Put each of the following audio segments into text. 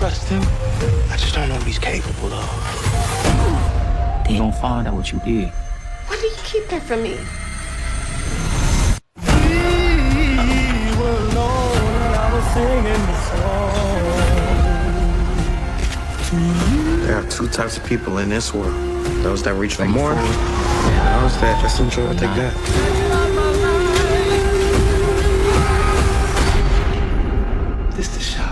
trust him. I just don't know what he's capable of. They gonna find out what you did. Why do you keep that from me? We were alone and I was singing the song. There are two types of people in this world. Those that reach for more, and those that just enjoy what they got. This the shot.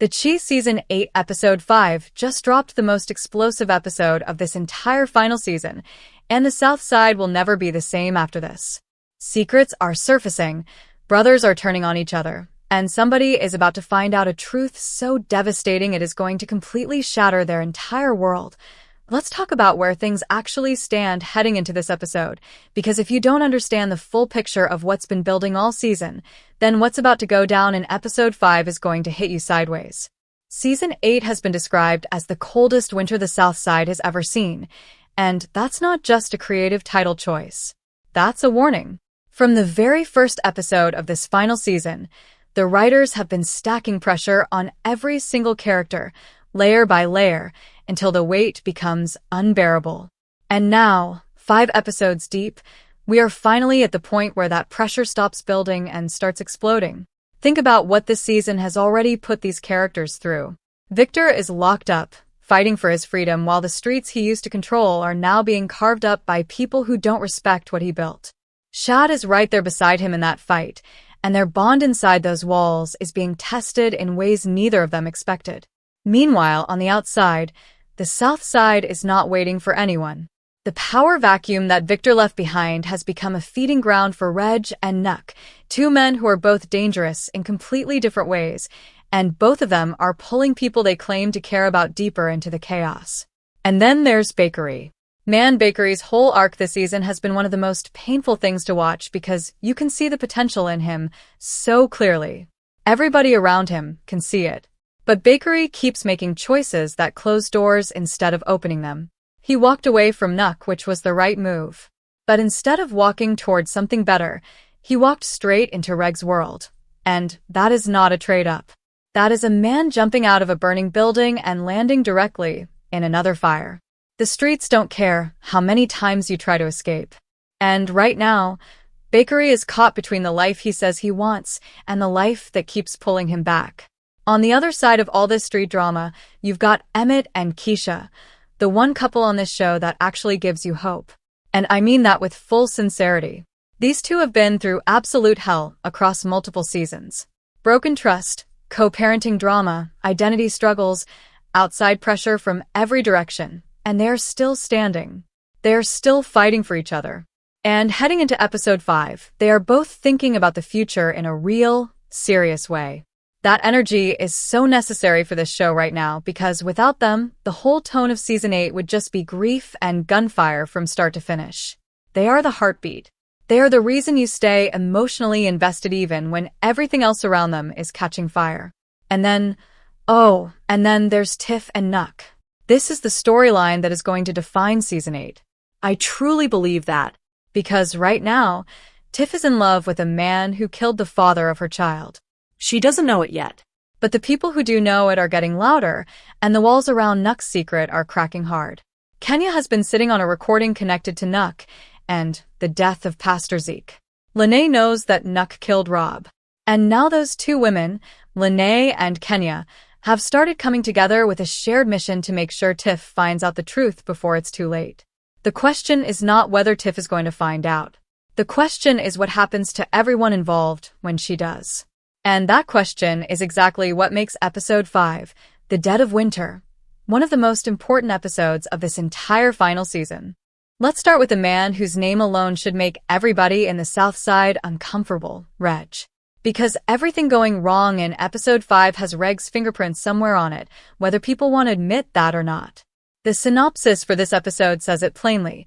The Cheese Season 8 Episode 5 just dropped the most explosive episode of this entire final season, and the South Side will never be the same after this. Secrets are surfacing, brothers are turning on each other, and somebody is about to find out a truth so devastating it is going to completely shatter their entire world. Let's talk about where things actually stand heading into this episode, because if you don't understand the full picture of what's been building all season, then what's about to go down in Episode 5 is going to hit you sideways. Season 8 has been described as the coldest winter the South Side has ever seen, and that's not just a creative title choice. That's a warning. From the very first episode of this final season, the writers have been stacking pressure on every single character, layer by layer, until the weight becomes unbearable. And now, 5 episodes deep, we are finally at the point where that pressure stops building and starts exploding. Think about what this season has already put these characters through. Victor is locked up, fighting for his freedom, while the streets he used to control are now being carved up by people who don't respect what he built. Shad is right there beside him in that fight, and their bond inside those walls is being tested in ways neither of them expected. Meanwhile, on the outside, the South Side is not waiting for anyone. The power vacuum that Victor left behind has become a feeding ground for Reg and Nuck, 2 men who are both dangerous in completely different ways, and both of them are pulling people they claim to care about deeper into the chaos. And then there's Bakari. Man, Bakari's whole arc this season has been one of the most painful things to watch because you can see the potential in him so clearly. Everybody around him can see it. But Bakari keeps making choices that close doors instead of opening them. He walked away from Nuck, which was the right move. But instead of walking towards something better, he walked straight into Reg's world. And that is not a trade-up. That is a man jumping out of a burning building and landing directly in another fire. The streets don't care how many times you try to escape. And right now, Bakari is caught between the life he says he wants and the life that keeps pulling him back. On the other side of all this street drama, you've got Emmett and Kiesha, the one couple on this show that actually gives you hope. And I mean that with full sincerity. These two have been through absolute hell across multiple seasons. Broken trust, co-parenting drama, identity struggles, outside pressure from every direction, and they're still standing. They're still fighting for each other. And heading into Episode 5, they are both thinking about the future in a real, serious way. That energy is so necessary for this show right now because without them, the whole tone of Season 8 would just be grief and gunfire from start to finish. They are the heartbeat. They are the reason you stay emotionally invested even when everything else around them is catching fire. And then there's Tiff and Nuck. This is the storyline that is going to define Season 8. I truly believe that, because right now, Tiff is in love with a man who killed the father of her child. She doesn't know it yet. But the people who do know it are getting louder, and the walls around Nuck's secret are cracking hard. Kenya has been sitting on a recording connected to Nuck and the death of Pastor Zeke. Lena knows that Nuck killed Rob. And now those 2 women, Lena and Kenya, have started coming together with a shared mission to make sure Tiff finds out the truth before it's too late. The question is not whether Tiff is going to find out. The question is what happens to everyone involved when she does. And that question is exactly what makes Episode 5, The Dead of Winter, one of the most important episodes of this entire final season. Let's start with a man whose name alone should make everybody in the South Side uncomfortable, Reg. Because everything going wrong in Episode 5 has Reg's fingerprints somewhere on it, whether people want to admit that or not. The synopsis for this episode says it plainly.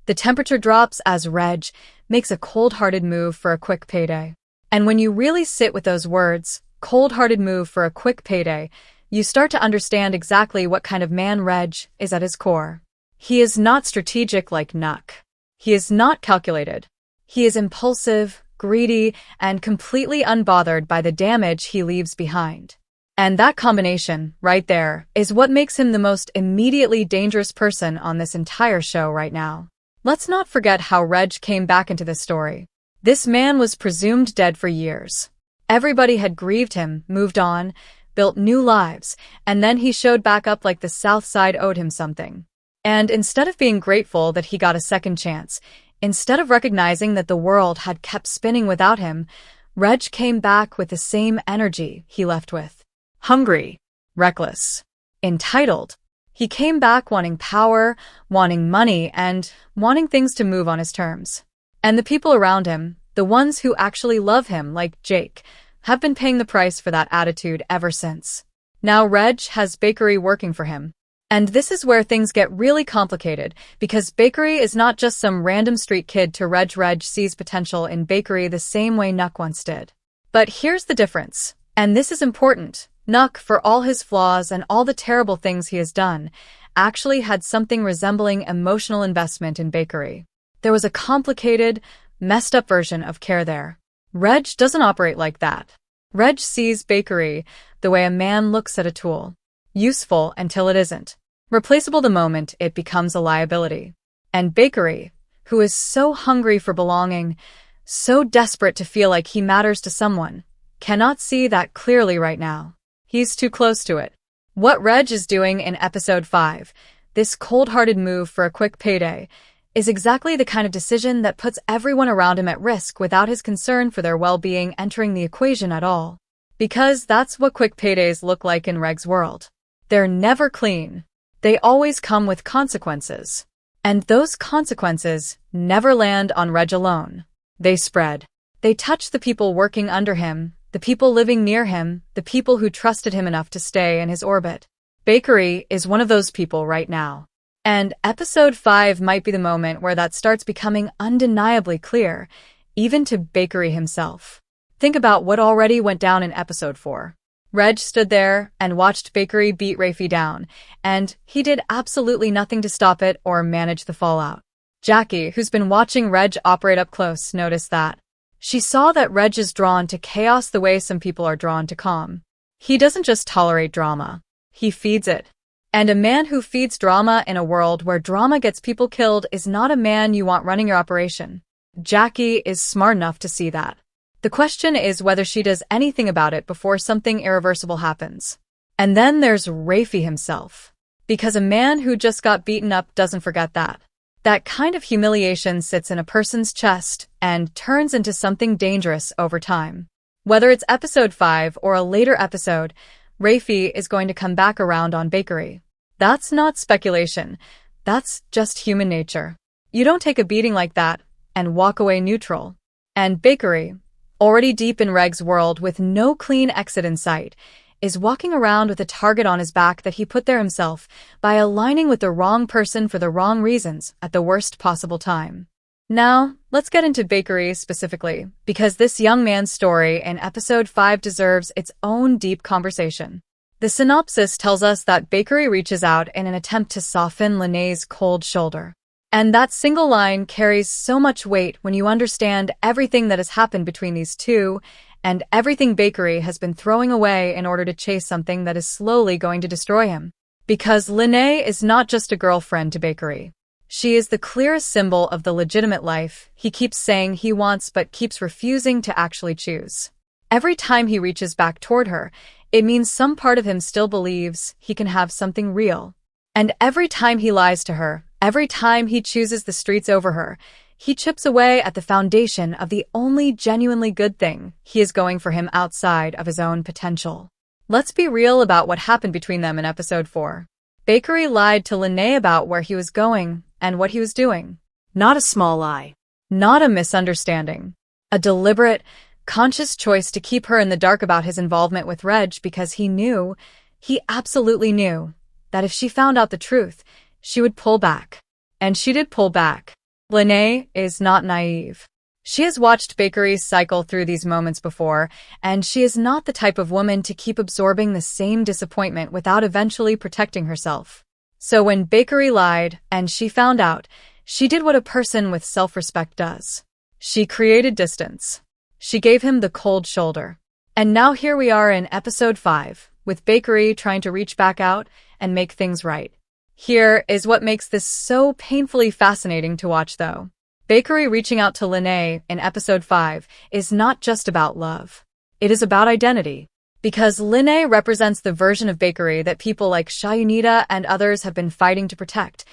The temperature drops as Reg makes a cold-hearted move for a quick payday. And when you really sit with those words, cold-hearted move for a quick payday, you start to understand exactly what kind of man Reg is at his core. He is not strategic like Nuck. He is not calculated. He is impulsive, greedy, and completely unbothered by the damage he leaves behind. And that combination, right there, is what makes him the most immediately dangerous person on this entire show right now. Let's not forget how Reg came back into this story. This man was presumed dead for years. Everybody had grieved him, moved on, built new lives, and then he showed back up like the South Side owed him something. And instead of being grateful that he got a second chance, instead of recognizing that the world had kept spinning without him, Reg came back with the same energy he left with. Hungry, reckless, entitled. He came back wanting power, wanting money, and wanting things to move on his terms. And the people around him, the ones who actually love him, like Jake, have been paying the price for that attitude ever since. Now Reg has Bakari working for him. And this is where things get really complicated, because Bakari is not just some random street kid to Reg. Reg sees potential in Bakari the same way Nuck once did. But here's the difference, and this is important. Nuck, for all his flaws and all the terrible things he has done, actually had something resembling emotional investment in Bakari. There was a complicated, messed up version of care there. Reg doesn't operate like that. Reg sees Bakari the way a man looks at a tool. Useful until it isn't. Replaceable the moment it becomes a liability. And Bakari, who is so hungry for belonging, so desperate to feel like he matters to someone, cannot see that clearly right now. He's too close to it. What Reg is doing in episode 5, this cold-hearted move for a quick payday, is exactly the kind of decision that puts everyone around him at risk without his concern for their well-being entering the equation at all. Because that's what quick paydays look like in Reg's world. They're never clean. They always come with consequences. And those consequences never land on Reg alone. They spread. They touch the people working under him, the people living near him, the people who trusted him enough to stay in his orbit. Bakari is one of those people right now. And episode 5 might be the moment where that starts becoming undeniably clear, even to Bakari himself. Think about what already went down in episode 4. Reg stood there and watched Bakari beat Waithe down, and he did absolutely nothing to stop it or manage the fallout. Jackie, who's been watching Reg operate up close, noticed that. She saw that Reg is drawn to chaos the way some people are drawn to calm. He doesn't just tolerate drama. He feeds it. And a man who feeds drama in a world where drama gets people killed is not a man you want running your operation. Jackie is smart enough to see that. The question is whether she does anything about it before something irreversible happens. And then there's Waithe himself. Because a man who just got beaten up doesn't forget that. That kind of humiliation sits in a person's chest and turns into something dangerous over time. Whether it's episode 5 or a later episode, Waithe is going to come back around on Bakari. That's not speculation. That's just human nature. You don't take a beating like that and walk away neutral. And Bakari, already deep in Reg's world with no clean exit in sight, is walking around with a target on his back that he put there himself by aligning with the wrong person for the wrong reasons at the worst possible time. Now, let's get into Bakari specifically, because this young man's story in episode 5 deserves its own deep conversation. The synopsis tells us that Bakari reaches out in an attempt to soften Lena's cold shoulder. And that single line carries so much weight when you understand everything that has happened between these two and everything Bakari has been throwing away in order to chase something that is slowly going to destroy him. Because Lena is not just a girlfriend to Bakari. She is the clearest symbol of the legitimate life he keeps saying he wants but keeps refusing to actually choose. Every time he reaches back toward her, it means some part of him still believes he can have something real. And every time he lies to her, every time he chooses the streets over her, he chips away at the foundation of the only genuinely good thing he is going for him outside of his own potential. Let's be real about what happened between them in episode 4. Bakari lied to Lena about where he was going and what he was doing. Not a small lie. Not a misunderstanding. A deliberate, conscious choice to keep her in the dark about his involvement with Reg because he absolutely knew, that if she found out the truth, she would pull back. And she did pull back. Lena is not naive. She has watched Bakari cycle through these moments before, and she is not the type of woman to keep absorbing the same disappointment without eventually protecting herself. So when Bakari lied and she found out, she did what a person with self-respect does. She created distance. She gave him the cold shoulder. And now here we are in episode 5, with Bakari trying to reach back out and make things right. Here is what makes this so painfully fascinating to watch, though. Bakari reaching out to Lena in episode 5 is not just about love. It is about identity. Because Lena represents the version of Bakari that people like Shayunita and others have been fighting to protect.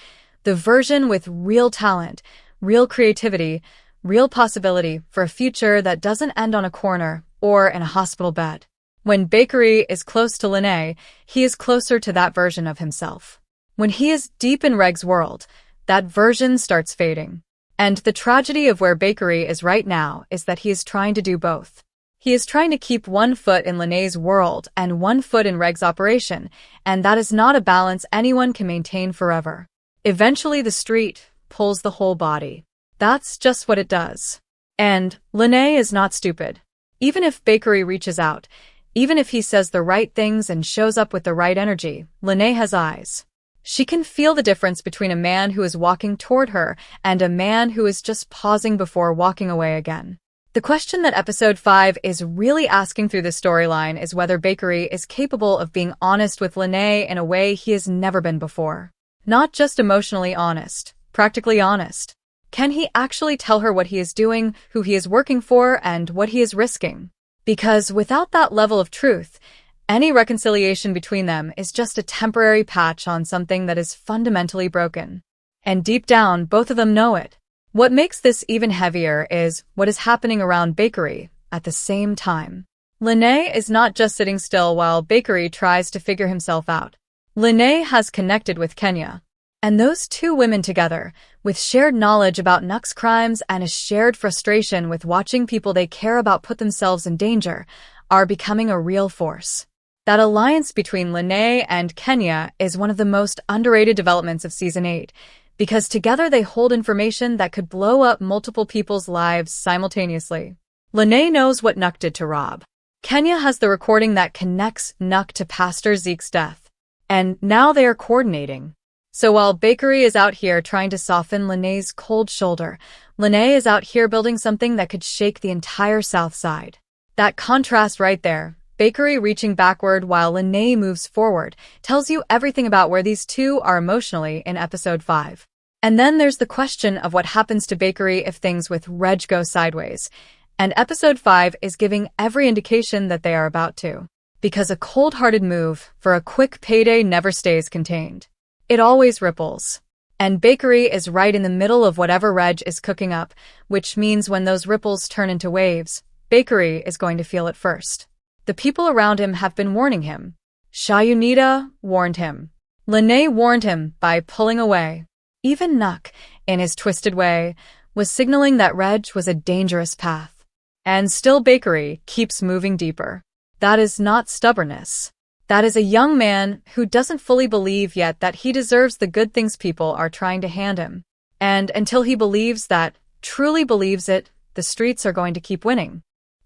The version with real talent, real creativity, real possibility for a future that doesn't end on a corner or in a hospital bed. When Bakari is close to Lena, he is closer to that version of himself. When he is deep in Reg's world, that version starts fading. And the tragedy of where Bakari is right now is that he is trying to do both. He is trying to keep one foot in Lena's world and one foot in Reg's operation, and that is not a balance anyone can maintain forever. Eventually the street pulls the whole body. That's just what it does. And Lena is not stupid. Even if Bakari reaches out, even if he says the right things and shows up with the right energy, Lena has eyes. She can feel the difference between a man who is walking toward her and a man who is just pausing before walking away again. The question that episode 5 is really asking through this storyline is whether Bakari is capable of being honest with Lena in a way he has never been before. Not just emotionally honest, practically honest. Can he actually tell her what he is doing, who he is working for, and what he is risking? Because without that level of truth, any reconciliation between them is just a temporary patch on something that is fundamentally broken. And deep down, both of them know it. What makes this even heavier is what is happening around Bakari at the same time. Lena is not just sitting still while Bakari tries to figure himself out. Lena has connected with Kenya. And those two women together, with shared knowledge about Nuck's crimes and a shared frustration with watching people they care about put themselves in danger, are becoming a real force. That alliance between Lena and Kenya is one of the most underrated developments of Season 8, because together they hold information that could blow up multiple people's lives simultaneously. Lena knows what Nuck did to Rob. Kenya has the recording that connects Nuck to Pastor Zeke's death. And now they are coordinating. So while Bakari is out here trying to soften Lena's cold shoulder, Lena is out here building something that could shake the entire South Side. That contrast right there, Bakari reaching backward while Lena moves forward, tells you everything about where these two are emotionally in episode 5. And then there's the question of what happens to Bakari if things with Reg go sideways. And episode 5 is giving every indication that they are about to. Because a cold-hearted move for a quick payday never stays contained. It always ripples. And Bakari is right in the middle of whatever Reg is cooking up, which means when those ripples turn into waves, Bakari is going to feel it first. The people around him have been warning him. Shayunita warned him. Lena warned him by pulling away. Even Nuck, in his twisted way, was signaling that Reg was a dangerous path. And still Bakari keeps moving deeper. That is not stubbornness. That is a young man who doesn't fully believe yet that he deserves the good things people are trying to hand him. And until he believes that, truly believes it, the streets are going to keep winning.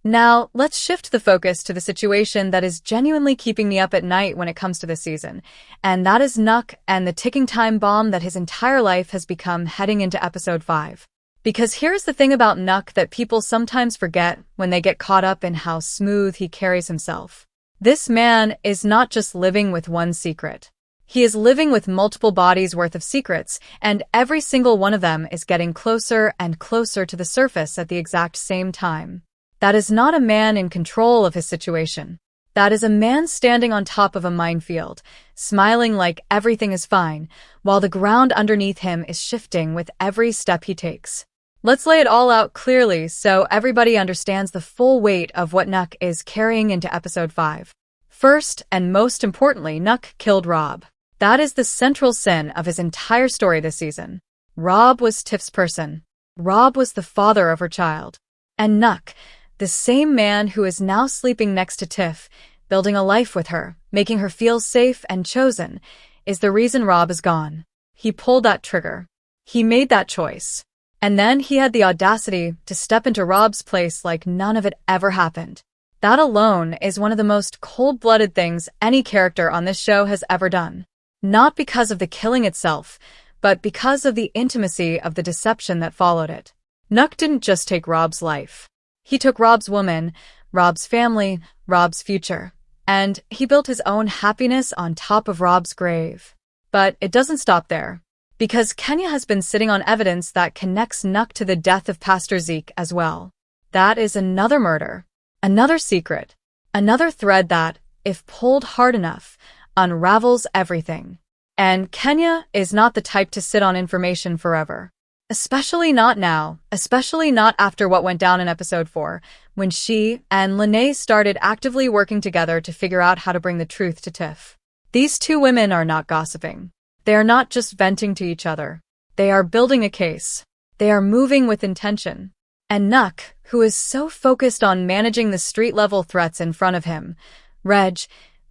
Now, let's shift the focus to the situation that is genuinely keeping me up at night when it comes to this season, and that is Nuck and the ticking time bomb that his entire life has become heading into episode 5. Because here's the thing about Nuck that people sometimes forget when they get caught up in how smooth he carries himself. This man is not just living with one secret. He is living with multiple bodies worth of secrets, and every single one of them is getting closer and closer to the surface at the exact same time. That is not a man in control of his situation. That is a man standing on top of a minefield, smiling like everything is fine, while the ground underneath him is shifting with every step he takes. Let's lay it all out clearly so everybody understands the full weight of what Nuck is carrying into episode 5. First, and most importantly, Nuck killed Rob. That is the central sin of his entire story this season. Rob was Tiff's person. Rob was the father of her child. And Nuck, the same man who is now sleeping next to Tiff, building a life with her, making her feel safe and chosen, is the reason Rob is gone. He pulled that trigger. He made that choice. And then he had the audacity to step into Rob's place like none of it ever happened. That alone is one of the most cold-blooded things any character on this show has ever done. Not because of the killing itself, but because of the intimacy of the deception that followed it. Nuck didn't just take Rob's life. He took Rob's woman, Rob's family, Rob's future. and he built his own happiness on top of Rob's grave. But it doesn't stop there, because Kenya has been sitting on evidence that connects Nuck to the death of Pastor Zeke as well. That is another murder, another secret, another thread that, if pulled hard enough, unravels everything. And Kenya is not the type to sit on information forever. Especially not now, especially not after what went down in episode 4, when she and Lena started actively working together to figure out how to bring the truth to Tiff. These two women are not gossiping. They are not just venting to each other. They are building a case. They are moving with intention. And Nuck, who is so focused on managing the street-level threats in front of him, Reg,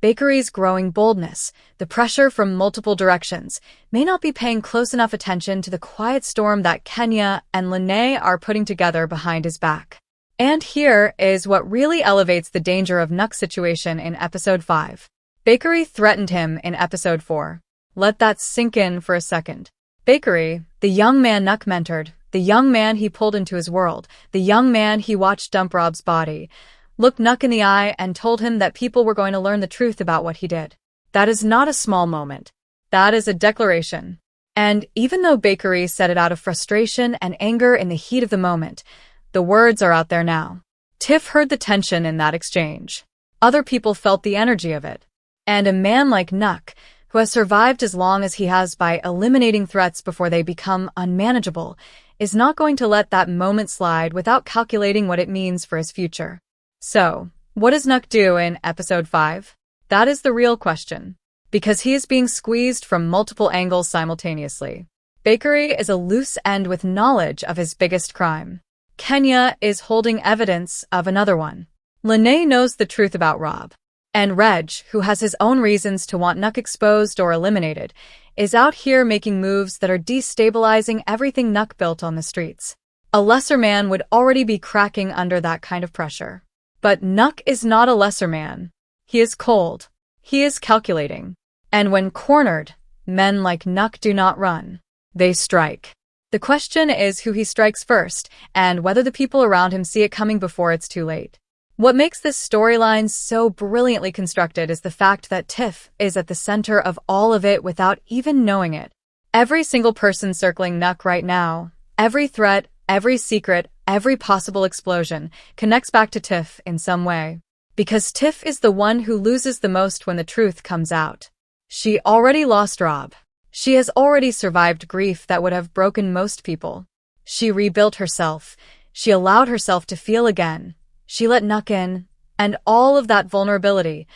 Bakari's growing boldness, the pressure from multiple directions, may not be paying close enough attention to the quiet storm that Kenya and Lena are putting together behind his back. And here is what really elevates the danger of Nuck's situation in episode 5. Bakari threatened him in episode 4. Let that sink in for a second. Bakari, the young man Nuck mentored, the young man he pulled into his world, the young man he watched dump Rob's body, looked Nuck in the eye and told him that people were going to learn the truth about what he did. That is not a small moment. That is a declaration. And even though Bakari said it out of frustration and anger in the heat of the moment, the words are out there now. Tiff heard the tension in that exchange. Other people felt the energy of it. And a man like Nuck, who has survived as long as he has by eliminating threats before they become unmanageable, is not going to let that moment slide without calculating what it means for his future. So, what does Nuck do in episode 5? That is the real question, because he is being squeezed from multiple angles simultaneously. Bakari is a loose end with knowledge of his biggest crime. Kenya is holding evidence of another one. Lena knows the truth about Rob. And Reg, who has his own reasons to want Nuck exposed or eliminated, is out here making moves that are destabilizing everything Nuck built on the streets. A lesser man would already be cracking under that kind of pressure. But Nuck is not a lesser man. He is cold. He is calculating. And when cornered, men like Nuck do not run. They strike. The question is who he strikes first, and whether the people around him see it coming before it's too late. What makes this storyline so brilliantly constructed is the fact that Tiff is at the center of all of it without even knowing it. Every single person circling Nuck right now, every threat, every secret, every possible explosion connects back to Tiff in some way. Because Tiff is the one who loses the most when the truth comes out. She already lost Rob. She has already survived grief that would have broken most people. She rebuilt herself. She allowed herself to feel again. She let Nuck in. And all of that vulnerability,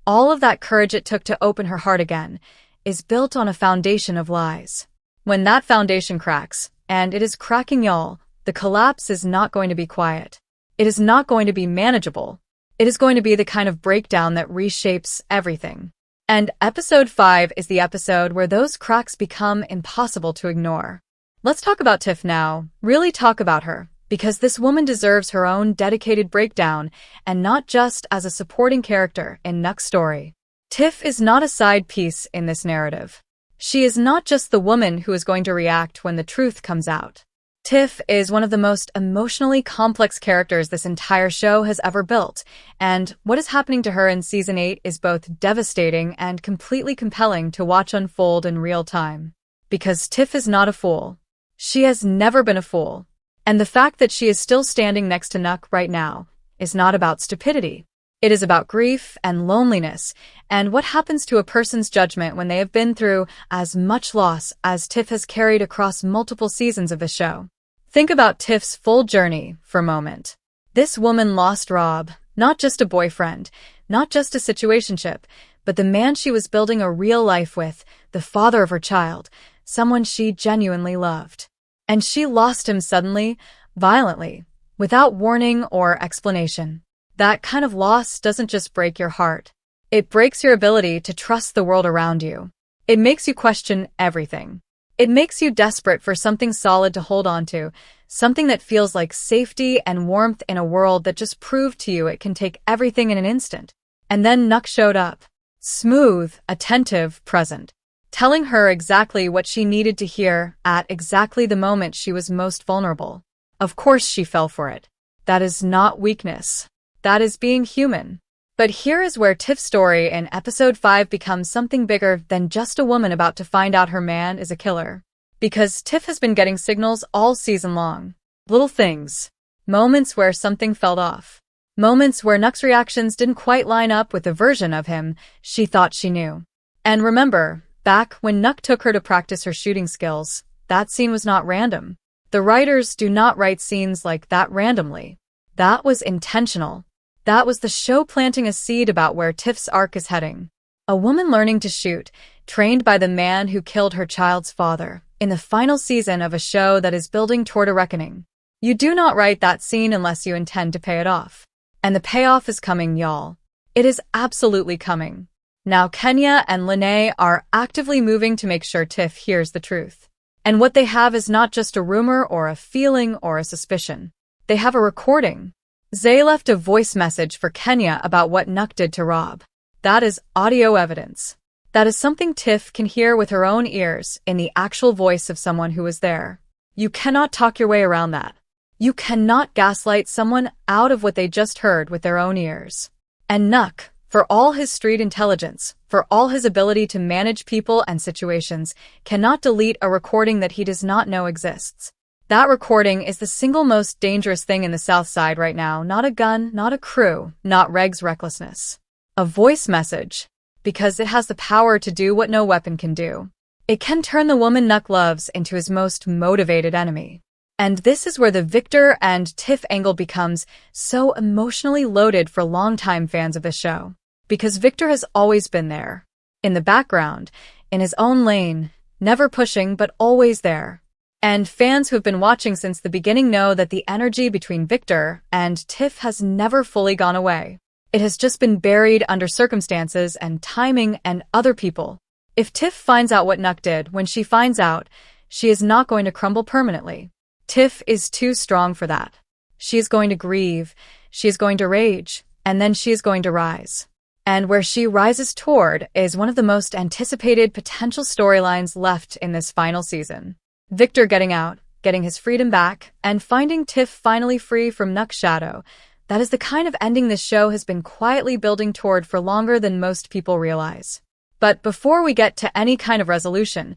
all of that courage it took to open her heart again, is built on a foundation of lies. When that foundation cracks, and it is cracking, y'all, the collapse is not going to be quiet. It is not going to be manageable. It is going to be the kind of breakdown that reshapes everything. And episode 5 is the episode where those cracks become impossible to ignore. Let's talk about Tiff now, really talk about her, because this woman deserves her own dedicated breakdown, and not just as a supporting character in Nuck's story. Tiff is not a side piece in this narrative. She is not just the woman who is going to react when the truth comes out. Tiff is one of the most emotionally complex characters this entire show has ever built, and what is happening to her in Season 8 is both devastating and completely compelling to watch unfold in real time. Because Tiff is not a fool. She has never been a fool. And the fact that she is still standing next to Nuck right now is not about stupidity. It is about grief and loneliness, and what happens to a person's judgment when they have been through as much loss as Tiff has carried across multiple seasons of the show. Think about Tiff's full journey for a moment. This woman lost Rob, not just a boyfriend, not just a situationship, but the man she was building a real life with, the father of her child, someone she genuinely loved. And she lost him suddenly, violently, without warning or explanation. That kind of loss doesn't just break your heart. It breaks your ability to trust the world around you. It makes you question everything. It makes you desperate for something solid to hold on to, something that feels like safety and warmth in a world that just proved to you it can take everything in an instant. And then Nuck showed up. Smooth, attentive, present. Telling her exactly what she needed to hear at exactly the moment she was most vulnerable. Of course she fell for it. That is not weakness. That is being human. But here is where Tiff's story in episode 5 becomes something bigger than just a woman about to find out her man is a killer. Because Tiff has been getting signals all season long. Little things. Moments where something felt off. Moments where Nuck's reactions didn't quite line up with the version of him she thought she knew. And remember, back when Nuck took her to practice her shooting skills, that scene was not random. The writers do not write scenes like that randomly. That was intentional. That was the show planting a seed about where Tiff's arc is heading. A woman learning to shoot, trained by the man who killed her child's father, in the final season of a show that is building toward a reckoning. You do not write that scene unless you intend to pay it off. And the payoff is coming, y'all. It is absolutely coming. Now Kenya and Lena are actively moving to make sure Tiff hears the truth. And what they have is not just a rumor or a feeling or a suspicion. They have a recording. Zay left a voice message for Kenya about what Nuck did to Rob. That is audio evidence. That is something Tiff can hear with her own ears in the actual voice of someone who was there. You cannot talk your way around that. You cannot gaslight someone out of what they just heard with their own ears. And Nuck, for all his street intelligence, for all his ability to manage people and situations, cannot delete a recording that he does not know exists. That recording is the single most dangerous thing in the South Side right now, not a gun, not a crew, not Reg's recklessness. A voice message, because it has the power to do what no weapon can do. It can turn the woman Nuck loves into his most motivated enemy. And this is where the Victor and Tiff angle becomes so emotionally loaded for longtime fans of the show. Because Victor has always been there. In the background, in his own lane, never pushing but always there. And fans who have been watching since the beginning know that the energy between Victor and Tiff has never fully gone away. It has just been buried under circumstances and timing and other people. If Tiff finds out what Nuck did when she finds out, she is not going to crumble permanently. Tiff is too strong for that. She is going to grieve, she is going to rage, and then she is going to rise. And where she rises toward is one of the most anticipated potential storylines left in this final season. Victor getting out, getting his freedom back, and finding Tiff finally free from Nuck's shadow. That is the kind of ending this show has been quietly building toward for longer than most people realize. But before we get to any kind of resolution,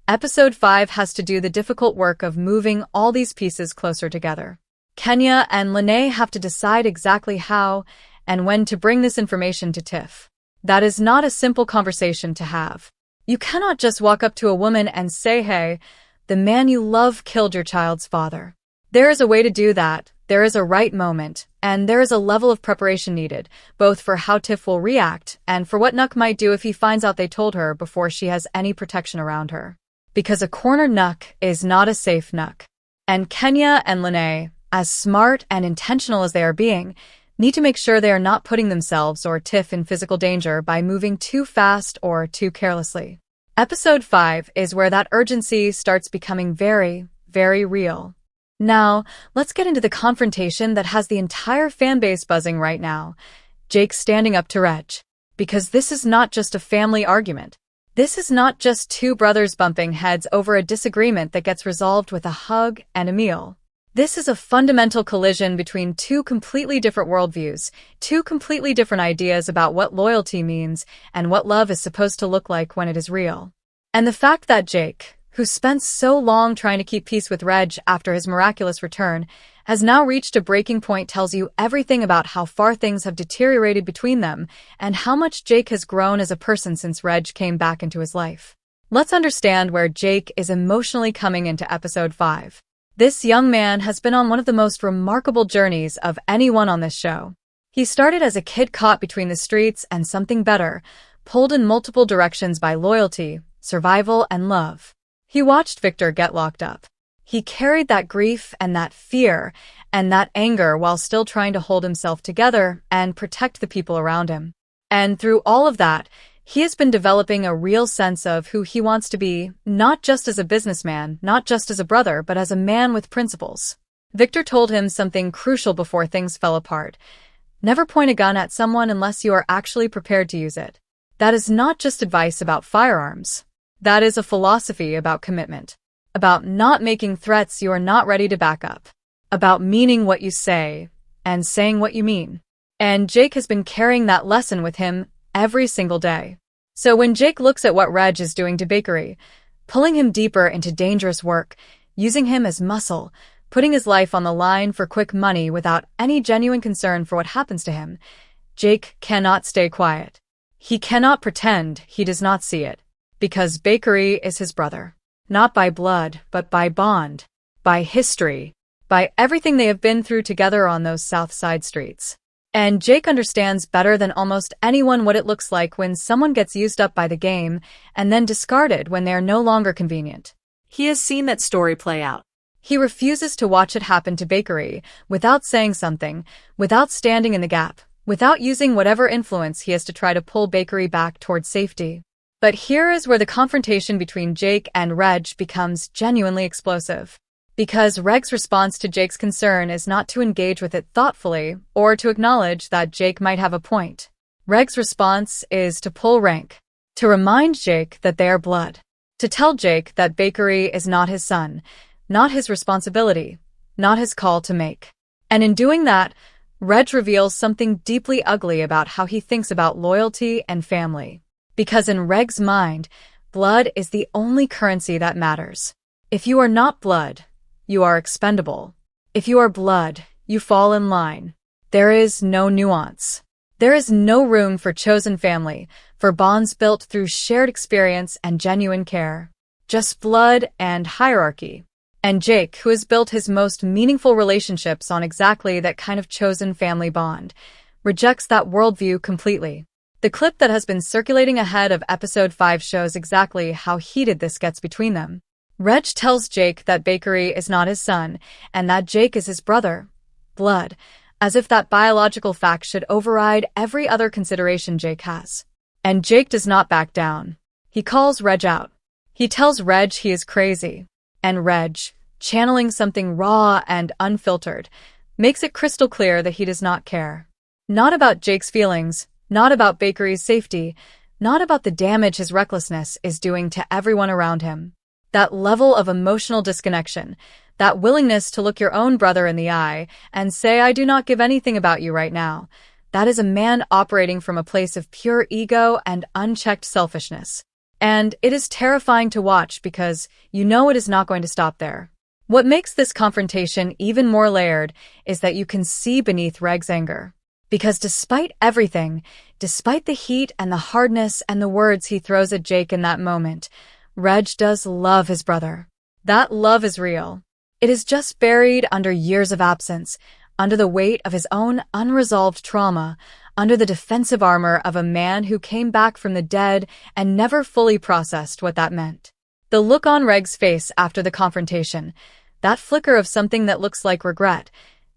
Episode 5 has to do the difficult work of moving all these pieces closer together. Kenya and Lena have to decide exactly how and when to bring this information to Tiff. That is not a simple conversation to have. You cannot just walk up to a woman and say, "Hey, the man you love killed your child's father." There is a way to do that, there is a right moment, and there is a level of preparation needed, both for how Tiff will react and for what Nuck might do if he finds out they told her before she has any protection around her. Because a cornered Nuck is not a safe Nuck. And Kenya and Lena, as smart and intentional as they are being, need to make sure they are not putting themselves or Tiff in physical danger by moving too fast or too carelessly. Episode 5 is where that urgency starts becoming very, very real. Now, let's get into the confrontation that has the entire fanbase buzzing right now. Jake standing up to Reg. Because this is not just a family argument. This is not just two brothers bumping heads over a disagreement that gets resolved with a hug and a meal. This is a fundamental collision between two completely different worldviews, two completely different ideas about what loyalty means and what love is supposed to look like when it is real. And the fact that Jake, who spent so long trying to keep peace with Reg after his miraculous return, has now reached a breaking point tells you everything about how far things have deteriorated between them and how much Jake has grown as a person since Reg came back into his life. Let's understand where Jake is emotionally coming into episode 5. This young man has been on one of the most remarkable journeys of anyone on this show. He started as a kid caught between the streets and something better, pulled in multiple directions by loyalty, survival, and love. He watched Victor get locked up. He carried that grief and that fear and that anger while still trying to hold himself together and protect the people around him. And through all of that, he has been developing a real sense of who he wants to be, not just as a businessman, not just as a brother, but as a man with principles. Victor told him something crucial before things fell apart. Never point a gun at someone unless you are actually prepared to use it. That is not just advice about firearms. That is a philosophy about commitment. About not making threats you are not ready to back up. About meaning what you say and saying what you mean. And Jake has been carrying that lesson with him every single day. So when Jake looks at what Reg is doing to Bakari, pulling him deeper into dangerous work, using him as muscle, putting his life on the line for quick money without any genuine concern for what happens to him, Jake cannot stay quiet. He cannot pretend he does not see it, because Bakari is his brother. Not by blood, but by bond, by history, by everything they have been through together on those South Side streets. And Jake understands better than almost anyone what it looks like when someone gets used up by the game and then discarded when they are no longer convenient. He has seen that story play out. He refuses to watch it happen to Bakari without saying something, without standing in the gap, without using whatever influence he has to try to pull Bakari back towards safety. But here is where the confrontation between Jake and Reg becomes genuinely explosive. Because Reg's response to Jake's concern is not to engage with it thoughtfully or to acknowledge that Jake might have a point. Reg's response is to pull rank, to remind Jake that they are blood, to tell Jake that Bakari is not his son, not his responsibility, not his call to make. And in doing that, Reg reveals something deeply ugly about how he thinks about loyalty and family. Because in Reg's mind, blood is the only currency that matters. If you are not blood, you are expendable. If you are blood, you fall in line. There is no nuance. There is no room for chosen family, for bonds built through shared experience and genuine care. Just blood and hierarchy. And Jake, who has built his most meaningful relationships on exactly that kind of chosen family bond, rejects that worldview completely. The clip that has been circulating ahead of episode 5 shows exactly how heated this gets between them. Reg tells Jake that Bakari is not his son, and that Jake is his brother, blood, as if that biological fact should override every other consideration Jake has. And Jake does not back down. He calls Reg out. He tells Reg he is crazy. And Reg, channeling something raw and unfiltered, makes it crystal clear that he does not care. Not about Jake's feelings, not about Bakari's safety, not about the damage his recklessness is doing to everyone around him. That level of emotional disconnection, that willingness to look your own brother in the eye and say, I do not give anything about you right now, that is a man operating from a place of pure ego and unchecked selfishness. And it is terrifying to watch because you know it is not going to stop there. What makes this confrontation even more layered is that you can see beneath Reg's anger. Because despite everything, despite the heat and the hardness and the words he throws at Jake in that moment, Reg does love his brother. That love is real. It is just buried under years of absence, under the weight of his own unresolved trauma, under the defensive armor of a man who came back from the dead and never fully processed what that meant. The look on Reg's face after the confrontation, that flicker of something that looks like regret,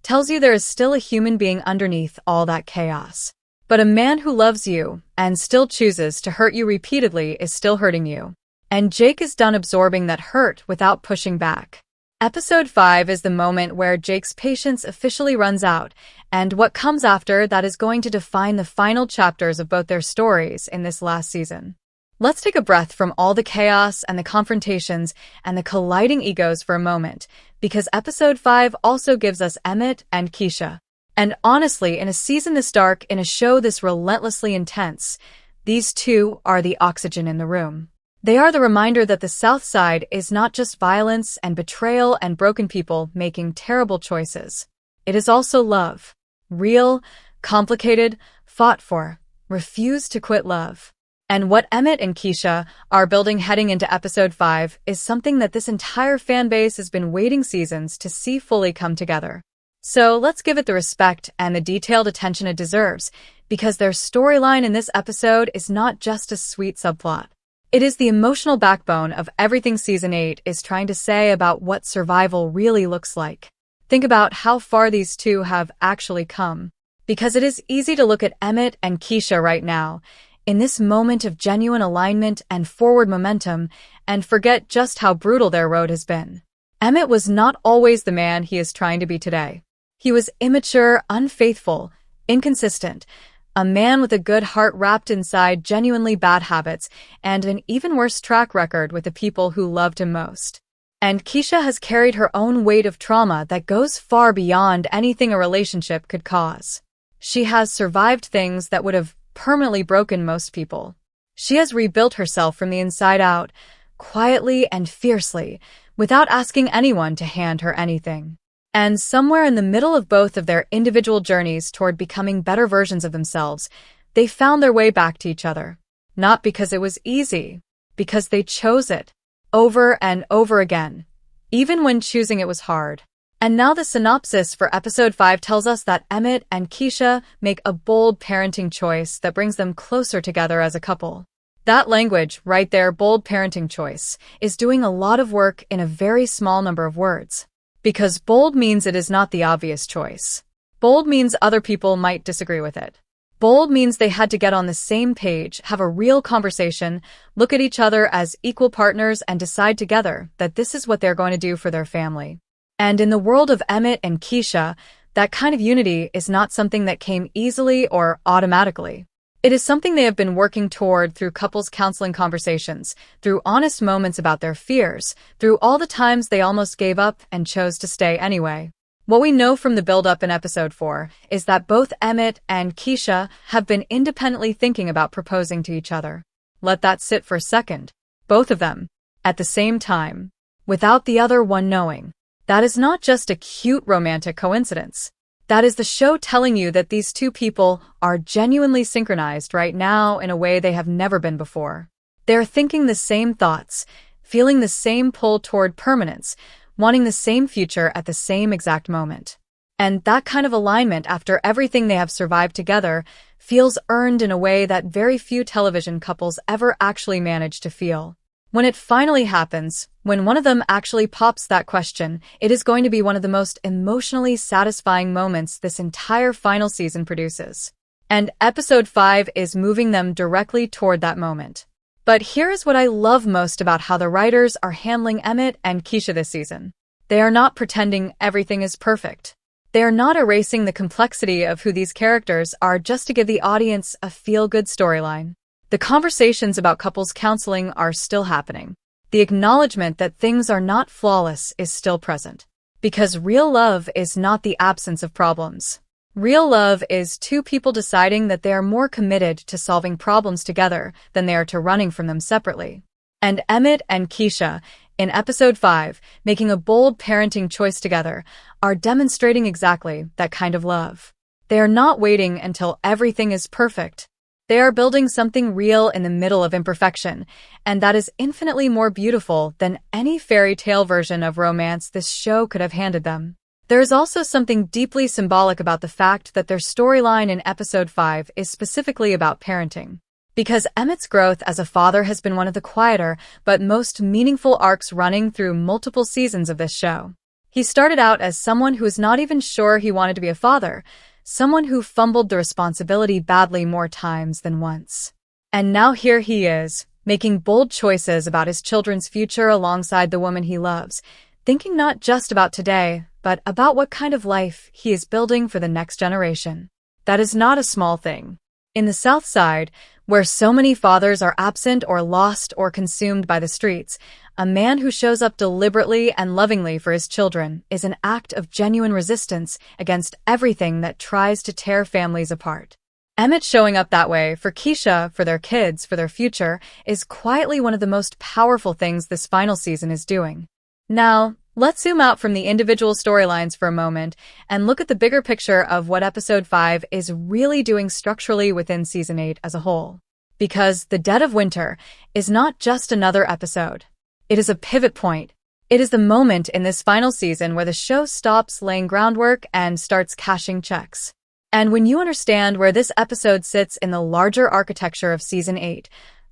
tells you there is still a human being underneath all that chaos. But a man who loves you and still chooses to hurt you repeatedly is still hurting you. And Jake is done absorbing that hurt without pushing back. Episode 5 is the moment where Jake's patience officially runs out, and what comes after that is going to define the final chapters of both their stories in this last season. Let's take a breath from all the chaos and the confrontations and the colliding egos for a moment, because episode 5 also gives us Emmett and Kiesha. And honestly, in a season this dark, in a show this relentlessly intense, these two are the oxygen in the room. They are the reminder that the South Side is not just violence and betrayal and broken people making terrible choices. It is also love. Real, complicated, fought for, refuse to quit love. And what Emmett and Kiesha are building heading into episode 5 is something that this entire fanbase has been waiting seasons to see fully come together. So let's give it the respect and the detailed attention it deserves, because their storyline in this episode is not just a sweet subplot. It is the emotional backbone of everything Season 8 is trying to say about what survival really looks like. Think about how far these two have actually come. Because it is easy to look at Emmett and Kiesha right now, in this moment of genuine alignment and forward momentum, and forget just how brutal their road has been. Emmett was not always the man he is trying to be today. He was immature, unfaithful, inconsistent, a man with a good heart wrapped inside genuinely bad habits and an even worse track record with the people who loved him most. And Kiesha has carried her own weight of trauma that goes far beyond anything a relationship could cause. She has survived things that would have permanently broken most people. She has rebuilt herself from the inside out, quietly and fiercely, without asking anyone to hand her anything. And somewhere in the middle of both of their individual journeys toward becoming better versions of themselves, they found their way back to each other. Not because it was easy, because they chose it, over and over again, even when choosing it was hard. And now the synopsis for episode 5 tells us that Emmett and Kiesha make a bold parenting choice that brings them closer together as a couple. That language, right there, bold parenting choice, is doing a lot of work in a very small number of words. Because bold means it is not the obvious choice. Bold means other people might disagree with it. Bold means they had to get on the same page, have a real conversation, look at each other as equal partners and decide together that this is what they're going to do for their family. And in the world of Emmett and Kiesha, that kind of unity is not something that came easily or automatically. It is something they have been working toward through couples counseling conversations, through honest moments about their fears, through all the times they almost gave up and chose to stay anyway. What we know from the build-up in episode 4 is that both Emmett and Kiesha have been independently thinking about proposing to each other. Let that sit for a second. Both of them, at the same time, without the other one knowing. That is not just a cute romantic coincidence. That is the show telling you that these two people are genuinely synchronized right now in a way they have never been before. They're thinking the same thoughts, feeling the same pull toward permanence, wanting the same future at the same exact moment. And that kind of alignment after everything they have survived together feels earned in a way that very few television couples ever actually manage to feel. When it finally happens, when one of them actually pops that question, it is going to be one of the most emotionally satisfying moments this entire final season produces. And episode 5 is moving them directly toward that moment. But here is what I love most about how the writers are handling Emmett and Kiesha this season. They are not pretending everything is perfect. They are not erasing the complexity of who these characters are just to give the audience a feel-good storyline. The conversations about couples counseling are still happening. The acknowledgement that things are not flawless is still present. Because real love is not the absence of problems. Real love is two people deciding that they are more committed to solving problems together than they are to running from them separately. And Emmett and Kiesha, in episode 5, making a bold parenting choice together, are demonstrating exactly that kind of love. They are not waiting until everything is perfect. They are building something real in the middle of imperfection, and that is infinitely more beautiful than any fairy tale version of romance this show could have handed them. There is also something deeply symbolic about the fact that their storyline in episode 5 is specifically about parenting. Because Emmett's growth as a father has been one of the quieter but most meaningful arcs running through multiple seasons of this show. He started out as someone who was not even sure he wanted to be a father, someone who fumbled the responsibility badly more times than once. And now here he is, making bold choices about his children's future alongside the woman he loves, thinking not just about today, but about what kind of life he is building for the next generation. That is not a small thing. In the South Side, where so many fathers are absent or lost or consumed by the streets, a man who shows up deliberately and lovingly for his children is an act of genuine resistance against everything that tries to tear families apart. Emmett showing up that way for Kiesha, for their kids, for their future, is quietly one of the most powerful things this final season is doing. Now, let's zoom out from the individual storylines for a moment and look at the bigger picture of what episode 5 is really doing structurally within season 8 as a whole. Because The Dead of Winter is not just another episode. It is a pivot point. It is the moment in this final season where the show stops laying groundwork and starts cashing checks. And when you understand where this episode sits in the larger architecture of season 8,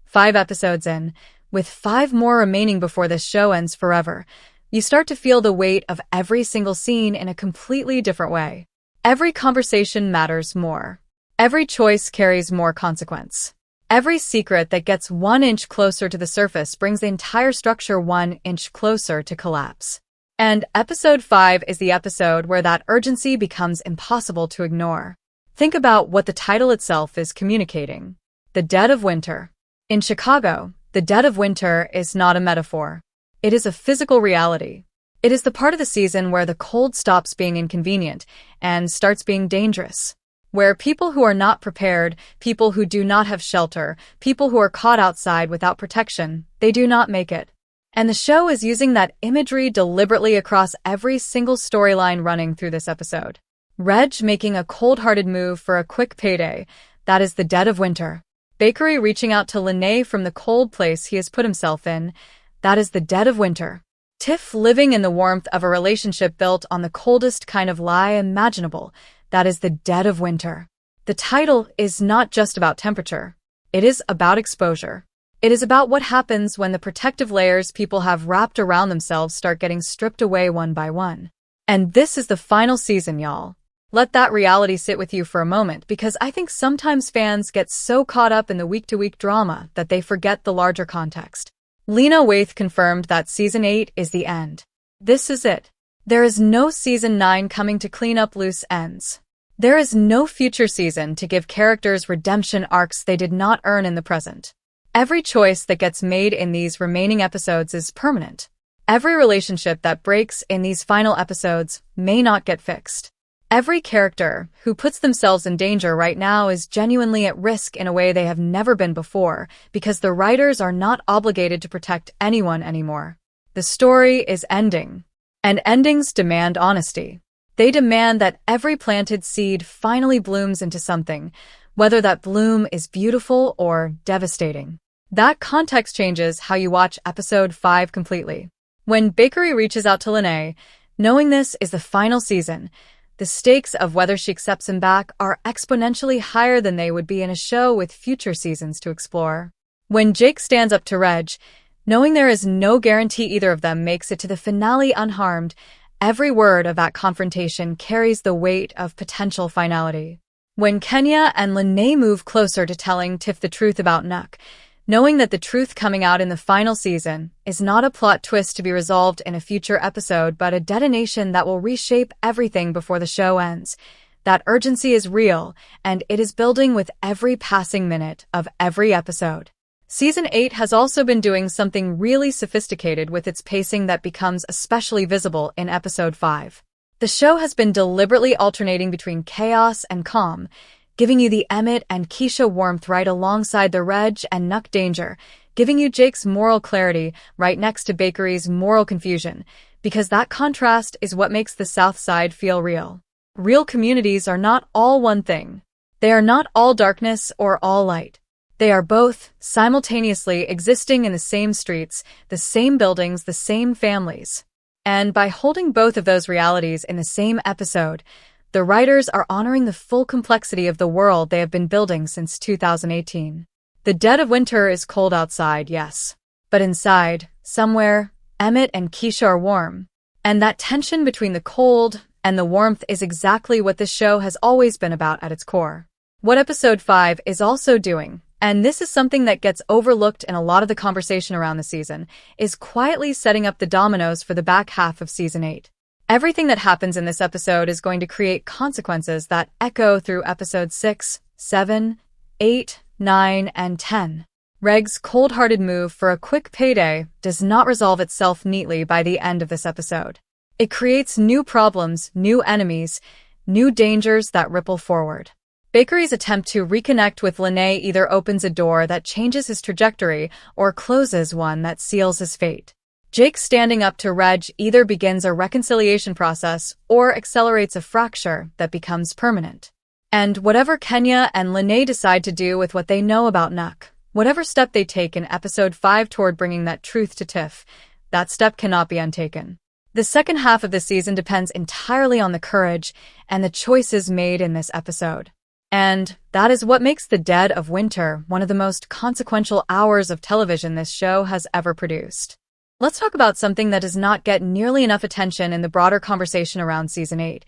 5 episodes in, with 5 more remaining before this show ends forever, you start to feel the weight of every single scene in a completely different way. Every conversation matters more. Every choice carries more consequence. Every secret that gets 1 inch closer to the surface brings the entire structure 1 inch closer to collapse. And episode 5 is the episode where that urgency becomes impossible to ignore. Think about what the title itself is communicating. The Dead of Winter. In Chicago, the dead of winter is not a metaphor. It is a physical reality. It is the part of the season where the cold stops being inconvenient and starts being dangerous. where people who are not prepared, people who do not have shelter, people who are caught outside without protection, they do not make it. And the show is using that imagery deliberately across every single storyline running through this episode. Reg making a cold-hearted move for a quick payday, that is the dead of winter. Bakari reaching out to Lena from the cold place he has put himself in, that is the dead of winter. Tiff living in the warmth of a relationship built on the coldest kind of lie imaginable, that is the dead of winter. The title is not just about temperature. It is about exposure. It is about what happens when the protective layers people have wrapped around themselves start getting stripped away one by one. And this is the final season, y'all. Let that reality sit with you for a moment, because I think sometimes fans get so caught up in the week-to-week drama that they forget the larger context. Lena Waithe confirmed that Season 8 is the end. This is it. There is no Season 9 coming to clean up loose ends. There is no future season to give characters redemption arcs they did not earn in the present. Every choice that gets made in these remaining episodes is permanent. Every relationship that breaks in these final episodes may not get fixed. Every character who puts themselves in danger right now is genuinely at risk in a way they have never been before, because the writers are not obligated to protect anyone anymore. The story is ending. And endings demand honesty. They demand that every planted seed finally blooms into something, whether that bloom is beautiful or devastating. That context changes how you watch episode 5 completely. When Bakari reaches out to Lena, knowing this is the final season, the stakes of whether she accepts him back are exponentially higher than they would be in a show with future seasons to explore. When Jake stands up to Reg, knowing there is no guarantee either of them makes it to the finale unharmed, every word of that confrontation carries the weight of potential finality. When Kenya and Lena move closer to telling Tiff the truth about Nuck, knowing that the truth coming out in the final season is not a plot twist to be resolved in a future episode but a detonation that will reshape everything before the show ends, that urgency is real, and it is building with every passing minute of every episode. Season 8 has also been doing something really sophisticated with its pacing that becomes especially visible in episode 5. The show has been deliberately alternating between chaos and calm, giving you the Emmett and Kiesha warmth right alongside the Reg and Nuck danger, giving you Jake's moral clarity right next to Bakari's moral confusion, because that contrast is what makes the South Side feel real. Real communities are not all one thing. They are not all darkness or all light. They are both, simultaneously existing in the same streets, the same buildings, the same families. And by holding both of those realities in the same episode, the writers are honoring the full complexity of the world they have been building since 2018. The dead of winter is cold outside, yes. But inside, somewhere, Emmett and Kiesha are warm. And that tension between the cold and the warmth is exactly what this show has always been about at its core. What episode 5 is also doing, and this is something that gets overlooked in a lot of the conversation around the season, is quietly setting up the dominoes for the back half of Season 8. Everything that happens in this episode is going to create consequences that echo through episodes 6, 7, 8, 9, and 10. Reg's cold-hearted move for a quick payday does not resolve itself neatly by the end of this episode. It creates new problems, new enemies, new dangers that ripple forward. Bakari's attempt to reconnect with Lena either opens a door that changes his trajectory or closes one that seals his fate. Jake standing up to Reg either begins a reconciliation process or accelerates a fracture that becomes permanent. And whatever Kenya and Lena decide to do with what they know about Nuck, whatever step they take in episode 5 toward bringing that truth to Tiff, that step cannot be untaken. The second half of the season depends entirely on the courage and the choices made in this episode. And that is what makes the dead of winter one of the most consequential hours of television this show has ever produced. Let's talk about something that does not get nearly enough attention in the broader conversation around Season 8,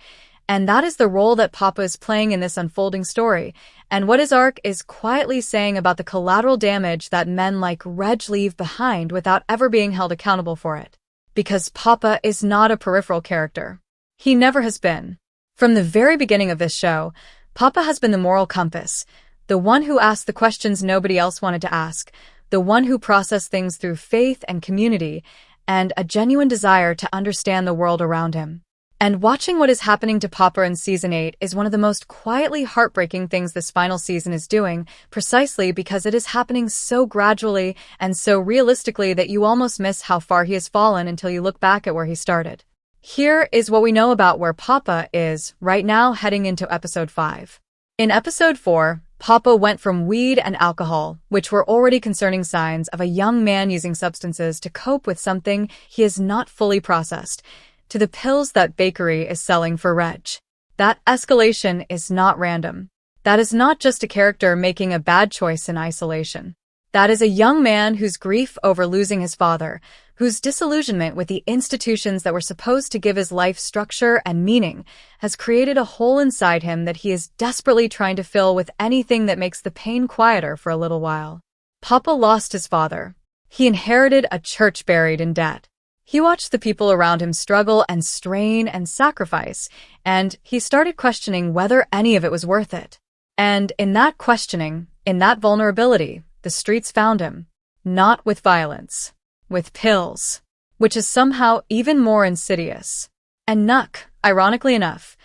and that is the role that Papa is playing in this unfolding story, and what his arc is quietly saying about the collateral damage that men like Reg leave behind without ever being held accountable for it. Because Papa is not a peripheral character. He never has been. From the very beginning of this show, Papa has been the moral compass, the one who asked the questions nobody else wanted to ask, the one who processed things through faith and community, and a genuine desire to understand the world around him. And watching what is happening to Papa in Season 8 is one of the most quietly heartbreaking things this final season is doing, precisely because it is happening so gradually and so realistically that you almost miss how far he has fallen until you look back at where he started. Here is what we know about where Papa is right now heading into Episode 5. In Episode 4, Papa went from weed and alcohol, which were already concerning signs of a young man using substances to cope with something he has not fully processed, to the pills that Bakari is selling for Reg. That escalation is not random. That is not just a character making a bad choice in isolation. That is a young man whose grief over losing his father, whose disillusionment with the institutions that were supposed to give his life structure and meaning, has created a hole inside him that he is desperately trying to fill with anything that makes the pain quieter for a little while. Papa lost his father. He inherited a church buried in debt. He watched the people around him struggle and strain and sacrifice, and he started questioning whether any of it was worth it. And in that questioning, in that vulnerability, the streets found him. Not with violence. With pills. Which is somehow even more insidious. And Nuck, ironically enough,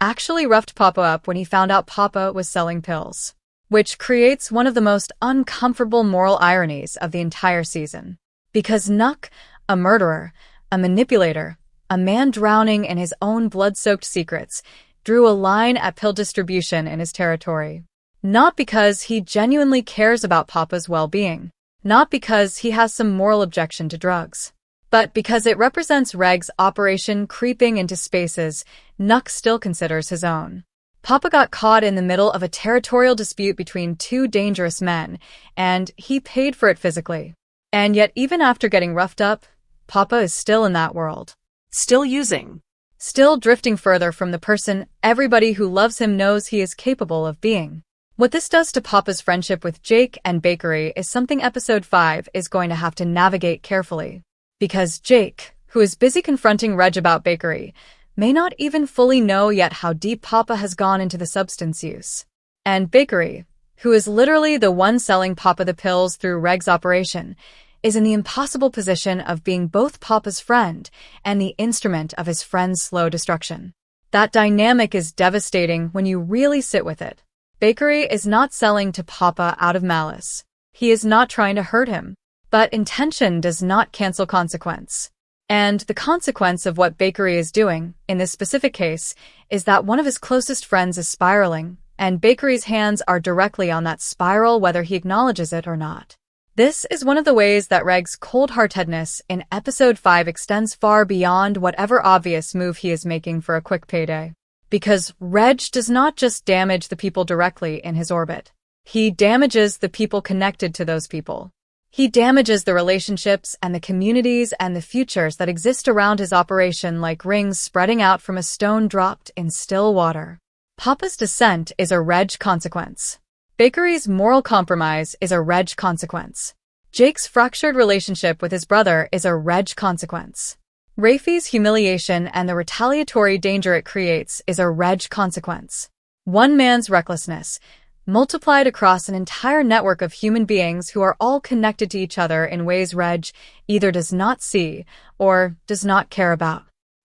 actually roughed Papa up when he found out Papa was selling pills. Which creates one of the most uncomfortable moral ironies of the entire season. Because Nuck, a murderer, a manipulator, a man drowning in his own blood-soaked secrets, drew a line at pill distribution in his territory. Not because he genuinely cares about Papa's well-being, not because he has some moral objection to drugs, but because it represents Reg's operation creeping into spaces Nuck still considers his own. Papa got caught in the middle of a territorial dispute between two dangerous men, and he paid for it physically. And yet even after getting roughed up, Papa is still in that world. Still using. Still drifting further from the person everybody who loves him knows he is capable of being. What this does to Papa's friendship with Jake and Bakari is something Episode 5 is going to have to navigate carefully. Because Jake, who is busy confronting Reg about Bakari, may not even fully know yet how deep Papa has gone into the substance use. And Bakari, who is literally the one selling Papa the pills through Reg's operation, is in the impossible position of being both Papa's friend and the instrument of his friend's slow destruction. That dynamic is devastating when you really sit with it. Bakari is not selling to Papa out of malice. He is not trying to hurt him. But intention does not cancel consequence. And the consequence of what Bakari is doing, in this specific case, is that one of his closest friends is spiraling, and Bakari's hands are directly on that spiral whether he acknowledges it or not. This is one of the ways that Reg's cold-heartedness in Episode 5 extends far beyond whatever obvious move he is making for a quick payday. Because Reg does not just damage the people directly in his orbit. He damages the people connected to those people. He damages the relationships and the communities and the futures that exist around his operation like rings spreading out from a stone dropped in still water. Papa's descent is a Reg consequence. Bakari's moral compromise is a Reg consequence. Jake's fractured relationship with his brother is a Reg consequence. Waithe's humiliation and the retaliatory danger it creates is a Reg consequence. One man's recklessness, multiplied across an entire network of human beings who are all connected to each other in ways Reg either does not see or does not care about.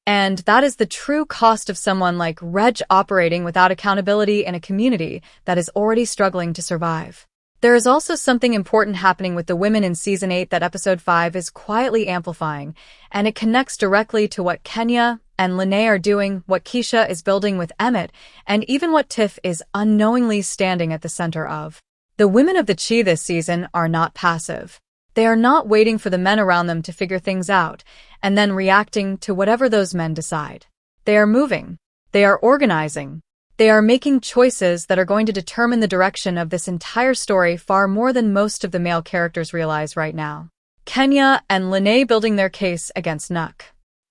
And that is the true cost of someone like Reg operating without accountability in a community that is already struggling to survive. There is also something important happening with the women in Season 8 that Episode 5 is quietly amplifying, and it connects directly to what Kenya and Lena are doing, what Kiesha is building with Emmett, and even what Tiff is unknowingly standing at the center of. The women of the Chi this season are not passive. They are not waiting for the men around them to figure things out, and then reacting to whatever those men decide. They are moving. They are organizing. They are making choices that are going to determine the direction of this entire story far more than most of the male characters realize right now. Kenya and Lena building their case against Nuck.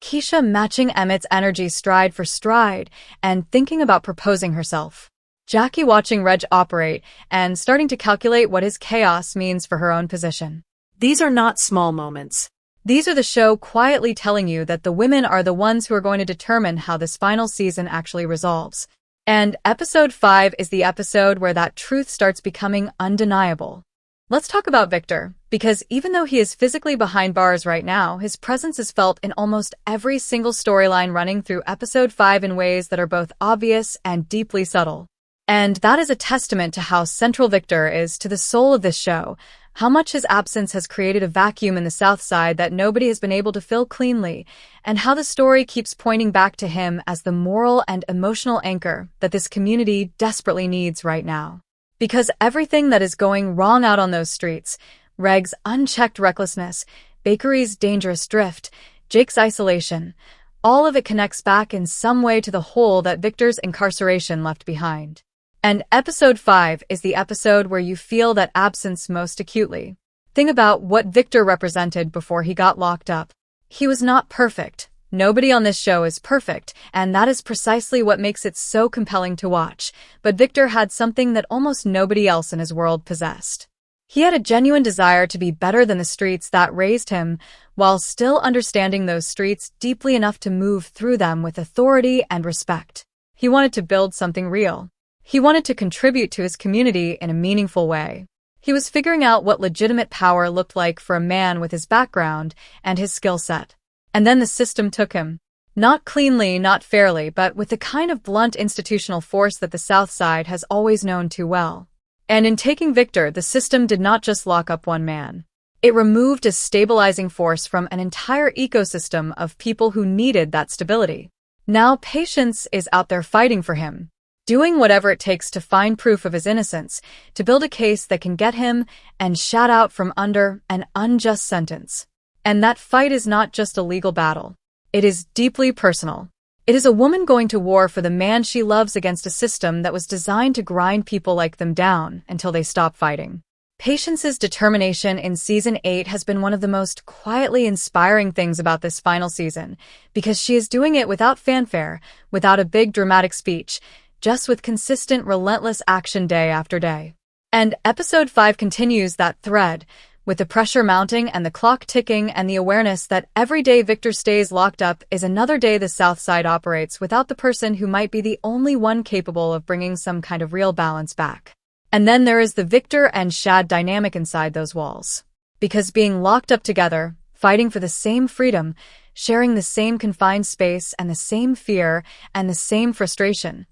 Kiesha matching Emmett's energy stride for stride and thinking about proposing herself. Jackie watching Reg operate and starting to calculate what his chaos means for her own position. These are not small moments. These are the show quietly telling you that the women are the ones who are going to determine how this final season actually resolves. And Episode 5 is the episode where that truth starts becoming undeniable. Let's talk about Victor, because even though he is physically behind bars right now, his presence is felt in almost every single storyline running through episode 5 in ways that are both obvious and deeply subtle. And that is a testament to how central Victor is to the soul of this show, how much his absence has created a vacuum in the South Side that nobody has been able to fill cleanly, and how the story keeps pointing back to him as the moral and emotional anchor that this community desperately needs right now. Because everything that is going wrong out on those streets, Reg's unchecked recklessness, Bakary's dangerous drift, Jake's isolation, all of it connects back in some way to the hole that Victor's incarceration left behind. And episode 5 is the episode where you feel that absence most acutely. Think about what Victor represented before he got locked up. He was not perfect. Nobody on this show is perfect, and that is precisely what makes it so compelling to watch. But Victor had something that almost nobody else in his world possessed. He had a genuine desire to be better than the streets that raised him, while still understanding those streets deeply enough to move through them with authority and respect. He wanted to build something real. He wanted to contribute to his community in a meaningful way. He was figuring out what legitimate power looked like for a man with his background and his skill set. And then the system took him. Not cleanly, not fairly, but with the kind of blunt institutional force that the South Side has always known too well. And in taking Victor, the system did not just lock up one man. It removed a stabilizing force from an entire ecosystem of people who needed that stability. Now Patience is out there fighting for him, doing whatever it takes to find proof of his innocence, to build a case that can get him and Shad out from under an unjust sentence. And that fight is not just a legal battle. It is deeply personal. It is a woman going to war for the man she loves against a system that was designed to grind people like them down until they stop fighting. Patience's determination in Season 8 has been one of the most quietly inspiring things about this final season, because she is doing it without fanfare, without a big dramatic speech, just with consistent, relentless action day after day. And episode 5 continues that thread, with the pressure mounting and the clock ticking and the awareness that every day Victor stays locked up is another day the South Side operates without the person who might be the only one capable of bringing some kind of real balance back. And then there is the Victor and Shad dynamic inside those walls. Because being locked up together, fighting for the same freedom, sharing the same confined space and the same fear and the same frustration,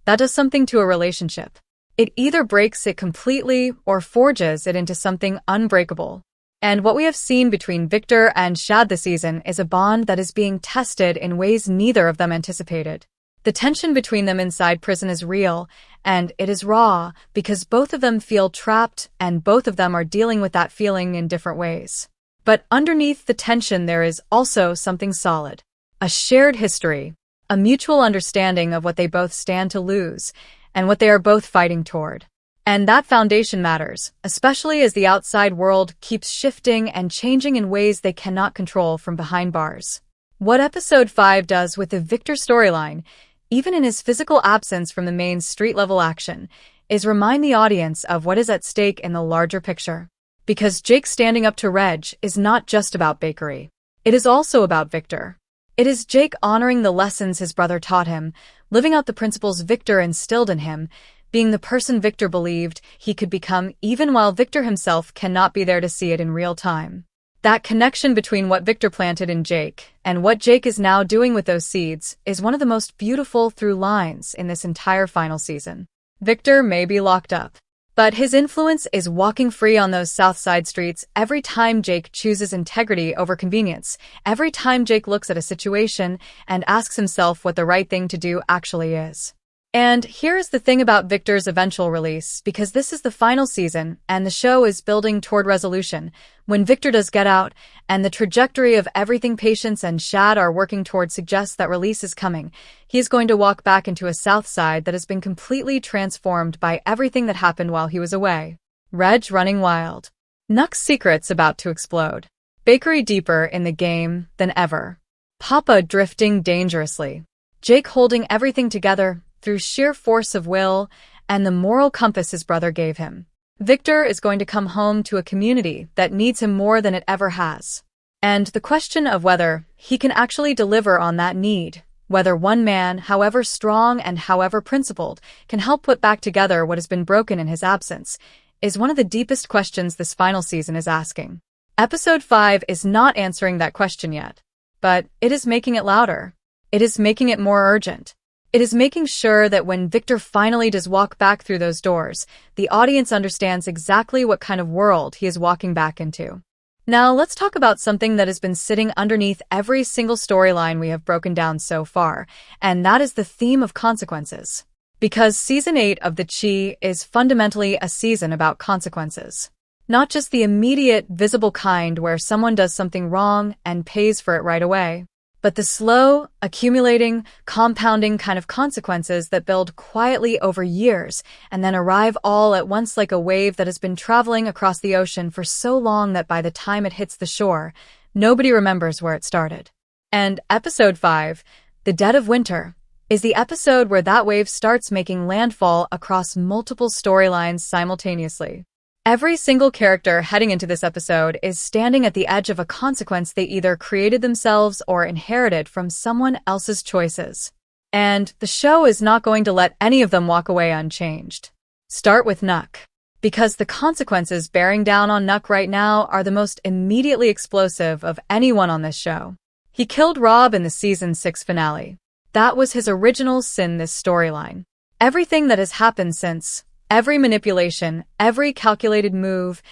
that does something to a relationship. It either breaks it completely or forges it into something unbreakable. And what we have seen between Victor and Shad this season is a bond that is being tested in ways neither of them anticipated. The tension between them inside prison is real, and it is raw because both of them feel trapped and both of them are dealing with that feeling in different ways. But underneath the tension there is also something solid. A shared history, a mutual understanding of what they both stand to lose, and what they are both fighting toward. And that foundation matters, especially as the outside world keeps shifting and changing in ways they cannot control from behind bars. What episode 5 does with the Victor storyline, even in his physical absence from the main street-level action, is remind the audience of what is at stake in the larger picture. Because Jake standing up to Reg is not just about Bakari. It is also about Victor. It is Jake honoring the lessons his brother taught him, living out the principles Victor instilled in him, being the person Victor believed he could become even while Victor himself cannot be there to see it in real time. That connection between what Victor planted in Jake and what Jake is now doing with those seeds is one of the most beautiful through lines in this entire final season. Victor may be locked up, but his influence is walking free on those South Side streets every time Jake chooses integrity over convenience, every time Jake looks at a situation and asks himself what the right thing to do actually is. And here is the thing about Victor's eventual release, because this is the final season and the show is building toward resolution. When Victor does get out, and the trajectory of everything Patience and Shad are working toward suggests that release is coming, he is going to walk back into a South Side that has been completely transformed by everything that happened while he was away. Reg running wild. Nuck's secrets about to explode. Bakari deeper in the game than ever. Papa drifting dangerously. Jake holding everything together through sheer force of will and the moral compass his brother gave him. Victor is going to come home to a community that needs him more than it ever has. And the question of whether he can actually deliver on that need, whether one man, however strong and however principled, can help put back together what has been broken in his absence, is one of the deepest questions this final season is asking. Episode 5 is not answering that question yet, but it is making it louder. It is making it more urgent. It is making sure that when Victor finally does walk back through those doors, the audience understands exactly what kind of world he is walking back into. Now, let's talk about something that has been sitting underneath every single storyline we have broken down so far, and that is the theme of consequences. Because Season 8 of The Chi is fundamentally a season about consequences. Not just the immediate, visible kind where someone does something wrong and pays for it right away, but the slow, accumulating, compounding kind of consequences that build quietly over years and then arrive all at once like a wave that has been traveling across the ocean for so long that by the time it hits the shore, nobody remembers where it started. And Episode 5, The Dead of Winter, is the episode where that wave starts making landfall across multiple storylines simultaneously. Every single character heading into this episode is standing at the edge of a consequence they either created themselves or inherited from someone else's choices. And the show is not going to let any of them walk away unchanged. Start with Nuck. Because the consequences bearing down on Nuck right now are the most immediately explosive of anyone on this show. He killed Rob in the Season 6 finale. That was his original sin this storyline. Everything that has happened since, every manipulation, every calculated move,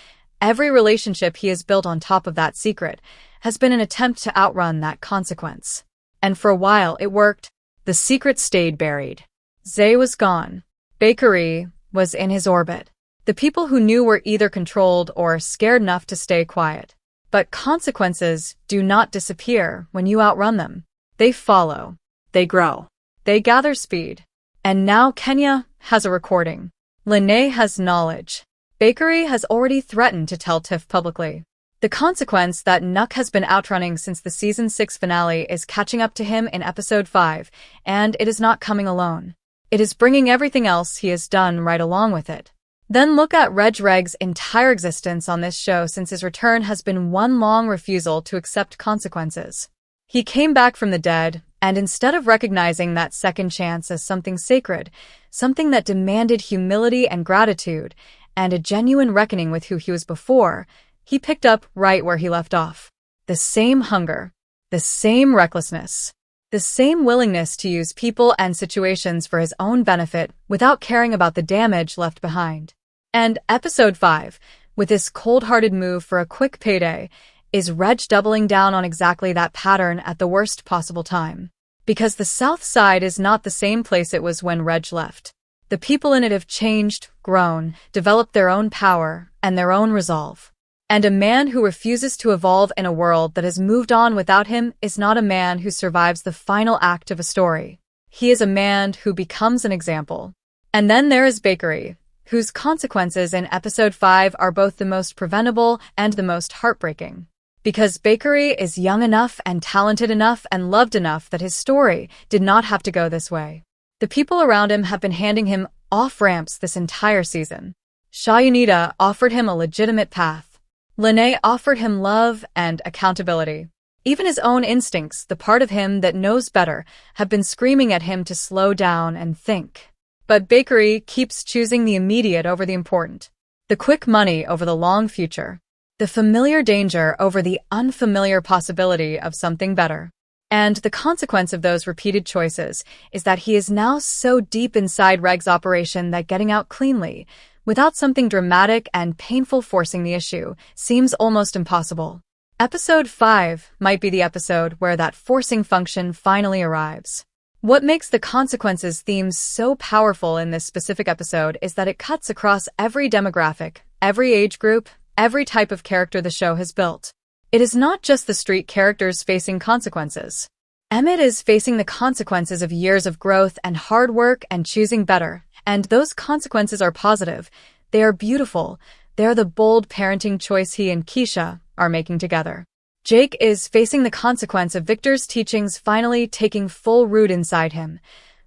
every relationship he has built on top of that secret has been an attempt to outrun that consequence. And for a while it worked. The secret stayed buried. Zay was gone. Bakari was in his orbit. The people who knew were either controlled or scared enough to stay quiet. But consequences do not disappear when you outrun them. They follow. They grow. They gather speed. And now Kenya has a recording. Lena has knowledge. Bakari has already threatened to tell Tiff publicly. The consequence that Nuck has been outrunning since the Season 6 finale is catching up to him in Episode 5, and it is not coming alone. It is bringing everything else he has done right along with it. Then look at Reg's entire existence on this show since his return has been one long refusal to accept consequences. He came back from the dead, and instead of recognizing that second chance as something sacred, something that demanded humility and gratitude, and a genuine reckoning with who he was before, he picked up right where he left off. The same hunger, the same recklessness, the same willingness to use people and situations for his own benefit without caring about the damage left behind. And Episode 5, with this cold-hearted move for a quick payday, is Reg doubling down on exactly that pattern at the worst possible time. Because the South Side is not the same place it was when Reg left. The people in it have changed, grown, developed their own power and their own resolve. And a man who refuses to evolve in a world that has moved on without him is not a man who survives the final act of a story. He is a man who becomes an example. And then there is Bakari, whose consequences in Episode 5 are both the most preventable and the most heartbreaking. Because Bakari is young enough and talented enough and loved enough that his story did not have to go this way. The people around him have been handing him off-ramps this entire season. Shayanita offered him a legitimate path. Lena offered him love and accountability. Even his own instincts, the part of him that knows better, have been screaming at him to slow down and think. But Bakari keeps choosing the immediate over the important. The quick money over the long future. The familiar danger over the unfamiliar possibility of something better. And the consequence of those repeated choices is that he is now so deep inside Reg's operation that getting out cleanly, without something dramatic and painful forcing the issue, seems almost impossible. Episode 5 might be the episode where that forcing function finally arrives. What makes the consequences theme so powerful in this specific episode is that it cuts across every demographic, every age group, every type of character the show has built. It is not just the street characters facing consequences. Emmett is facing the consequences of years of growth and hard work and choosing better, and those consequences are positive. They are beautiful. They are the bold parenting choice he and Kiesha are making together. Jake is facing the consequence of Victor's teachings finally taking full root inside him.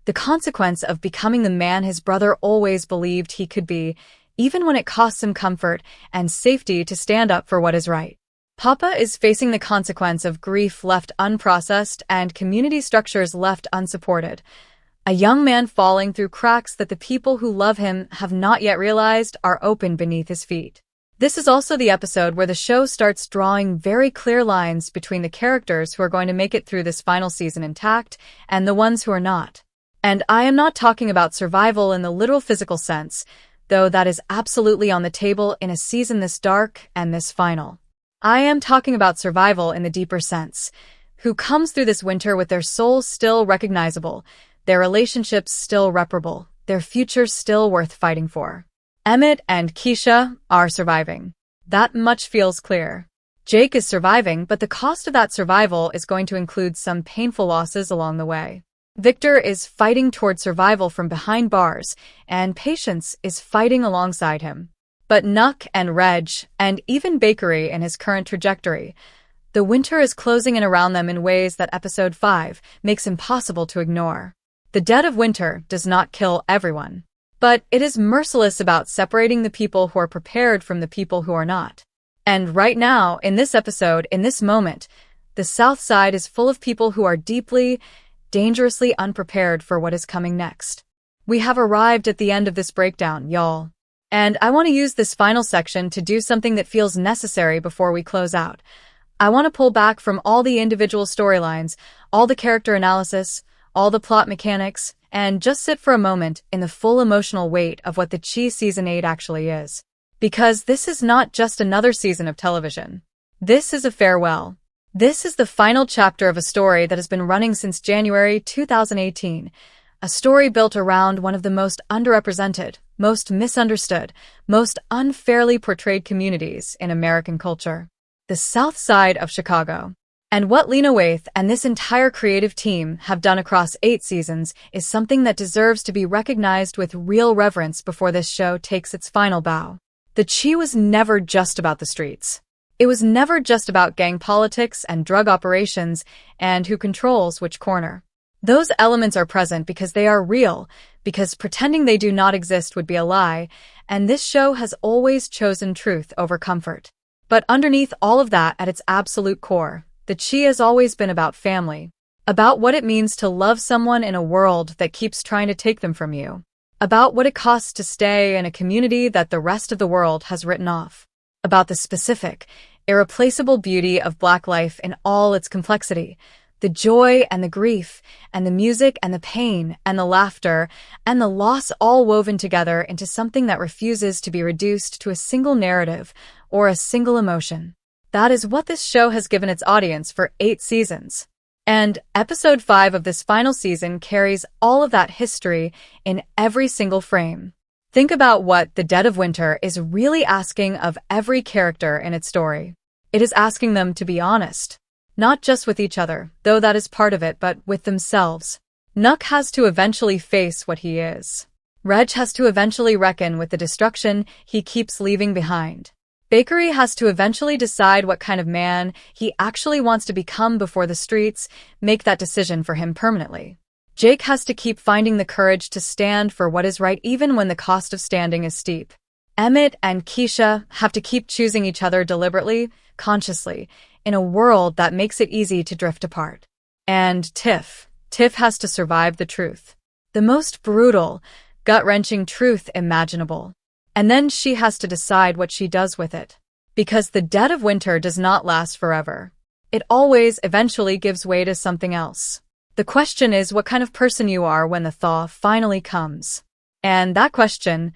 The consequence of becoming the man his brother always believed he could be, even when it costs him comfort and safety to stand up for what is right. Papa is facing the consequence of grief left unprocessed and community structures left unsupported. A young man falling through cracks that the people who love him have not yet realized are open beneath his feet. This is also the episode where the show starts drawing very clear lines between the characters who are going to make it through this final season intact and the ones who are not. And I am not talking about survival in the literal physical sense, though that is absolutely on the table in a season this dark and this final. I am talking about survival in the deeper sense, who comes through this winter with their souls still recognizable, their relationships still reparable, their futures still worth fighting for. Emmett and Kiesha are surviving. That much feels clear. Jake is surviving, but the cost of that survival is going to include some painful losses along the way. Victor is fighting toward survival from behind bars, and Patience is fighting alongside him. But Nuck and Reg, and even Bakari in his current trajectory, the winter is closing in around them in ways that episode 5 makes impossible to ignore. The dead of winter does not kill everyone, but it is merciless about separating the people who are prepared from the people who are not. And right now, in this episode, in this moment, the South Side is full of people who are deeply, dangerously unprepared for what is coming next. We have arrived at the end of this breakdown, y'all. And I want to use this final section to do something that feels necessary before we close out. I want to pull back from all the individual storylines, all the character analysis, all the plot mechanics, and just sit for a moment in the full emotional weight of what the Chi Season 8 actually is. Because this is not just another season of television. This is a farewell. This is the final chapter of a story that has been running since January 2018. A story built around one of the most underrepresented, most misunderstood, most unfairly portrayed communities in American culture. The South Side of Chicago. And what Lena, Waithe, and this entire creative team have done across 8 seasons is something that deserves to be recognized with real reverence before this show takes its final bow. The Chi was never just about the streets. It was never just about gang politics and drug operations and who controls which corner. Those elements are present because they are real, because pretending they do not exist would be a lie, and this show has always chosen truth over comfort. But underneath all of that, at its absolute core, the Chi has always been about family, about what it means to love someone in a world that keeps trying to take them from you, about what it costs to stay in a community that the rest of the world has written off, about the specific, irreplaceable beauty of Black life in all its complexity, the joy and the grief, and the music and the pain, and the laughter, and the loss all woven together into something that refuses to be reduced to a single narrative or a single emotion. That is what this show has given its audience for 8 seasons. And episode 5 of this final season carries all of that history in every single frame. Think about what The Dead of Winter is really asking of every character in its story. It is asking them to be honest. Not just with each other, though that is part of it, but with themselves. Nuck has to eventually face what he is. Reg has to eventually reckon with the destruction he keeps leaving behind. Bakari has to eventually decide what kind of man he actually wants to become before the streets make that decision for him permanently. Jake has to keep finding the courage to stand for what is right even when the cost of standing is steep. Emmett and Kiesha have to keep choosing each other deliberately, consciously, in a world that makes it easy to drift apart. And Tiff has to survive the truth. The most brutal, gut-wrenching truth imaginable. And then she has to decide what she does with it. Because the dead of winter does not last forever. It always eventually gives way to something else. The question is what kind of person you are when the thaw finally comes. And that question,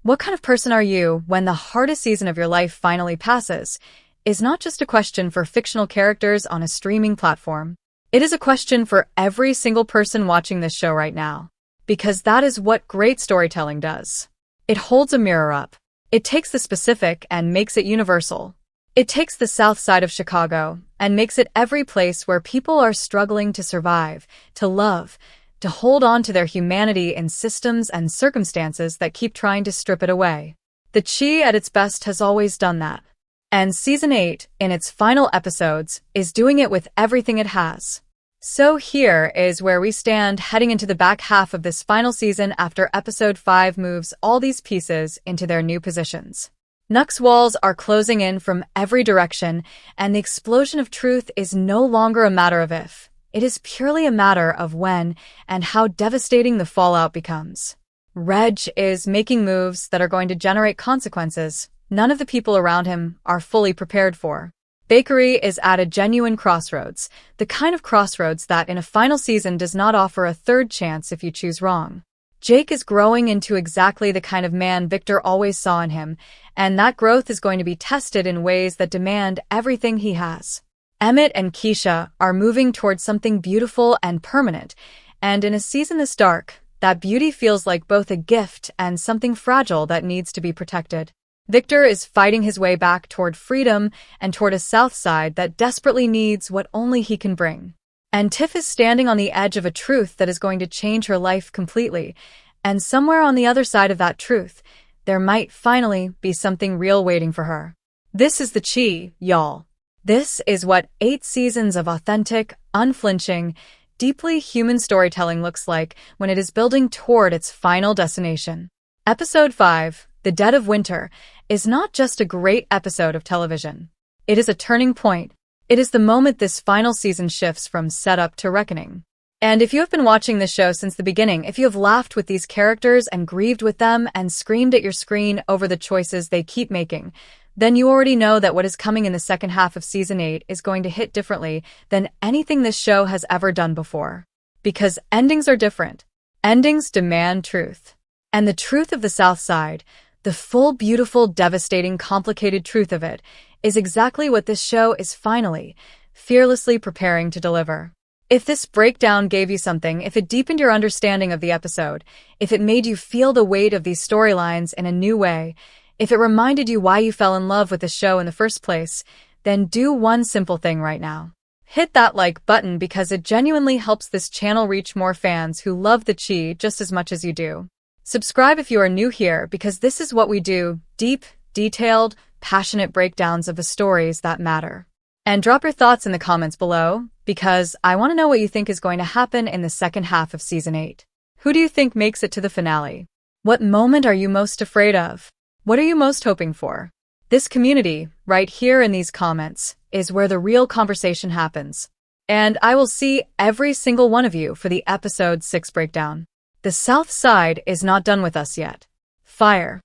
what kind of person are you when the hardest season of your life finally passes, is not just a question for fictional characters on a streaming platform. It is a question for every single person watching this show right now. Because that is what great storytelling does. It holds a mirror up. It takes the specific and makes it universal. It takes the South Side of Chicago and makes it every place where people are struggling to survive, to love, to hold on to their humanity in systems and circumstances that keep trying to strip it away. The Chi at its best has always done that. And Season 8, in its final episodes, is doing it with everything it has. So here is where we stand heading into the back half of this final season after Episode 5 moves all these pieces into their new positions. Nuck's walls are closing in from every direction, and the explosion of truth is no longer a matter of if. It is purely a matter of when and how devastating the fallout becomes. Reg is making moves that are going to generate consequences none of the people around him are fully prepared for. Bakari is at a genuine crossroads, the kind of crossroads that in a final season does not offer a third chance if you choose wrong. Jake is growing into exactly the kind of man Victor always saw in him, and that growth is going to be tested in ways that demand everything he has. Emmett and Kiesha are moving towards something beautiful and permanent, and in a season this dark, that beauty feels like both a gift and something fragile that needs to be protected. Victor is fighting his way back toward freedom and toward a South Side that desperately needs what only he can bring. And Tiff is standing on the edge of a truth that is going to change her life completely, and somewhere on the other side of that truth, there might finally be something real waiting for her. This is the Chi, y'all. This is what 8 seasons of authentic, unflinching, deeply human storytelling looks like when it is building toward its final destination. Episode 5, The Dead of Winter, is not just a great episode of television. It is a turning point. It is the moment this final season shifts from setup to reckoning. And if you have been watching this show since the beginning, if you have laughed with these characters and grieved with them and screamed at your screen over the choices they keep making, then you already know that what is coming in the second half of Season 8 is going to hit differently than anything this show has ever done before. Because endings are different. Endings demand truth. And the truth of the South Side, the full, beautiful, devastating, complicated truth of it, is exactly what this show is finally, fearlessly preparing to deliver. If this breakdown gave you something, if it deepened your understanding of the episode, if it made you feel the weight of these storylines in a new way, if it reminded you why you fell in love with the show in the first place, then do one simple thing right now. Hit that like button because it genuinely helps this channel reach more fans who love the Chi just as much as you do. Subscribe if you are new here because this is what we do, deep, detailed, passionate breakdowns of the stories that matter. And drop your thoughts in the comments below, because I want to know what you think is going to happen in the second half of Season 8. Who do you think makes it to the finale? What moment are you most afraid of? What are you most hoping for? This community, right here in these comments, is where the real conversation happens. And I will see every single one of you for the Episode 6 breakdown. The South Side is not done with us yet. Fire.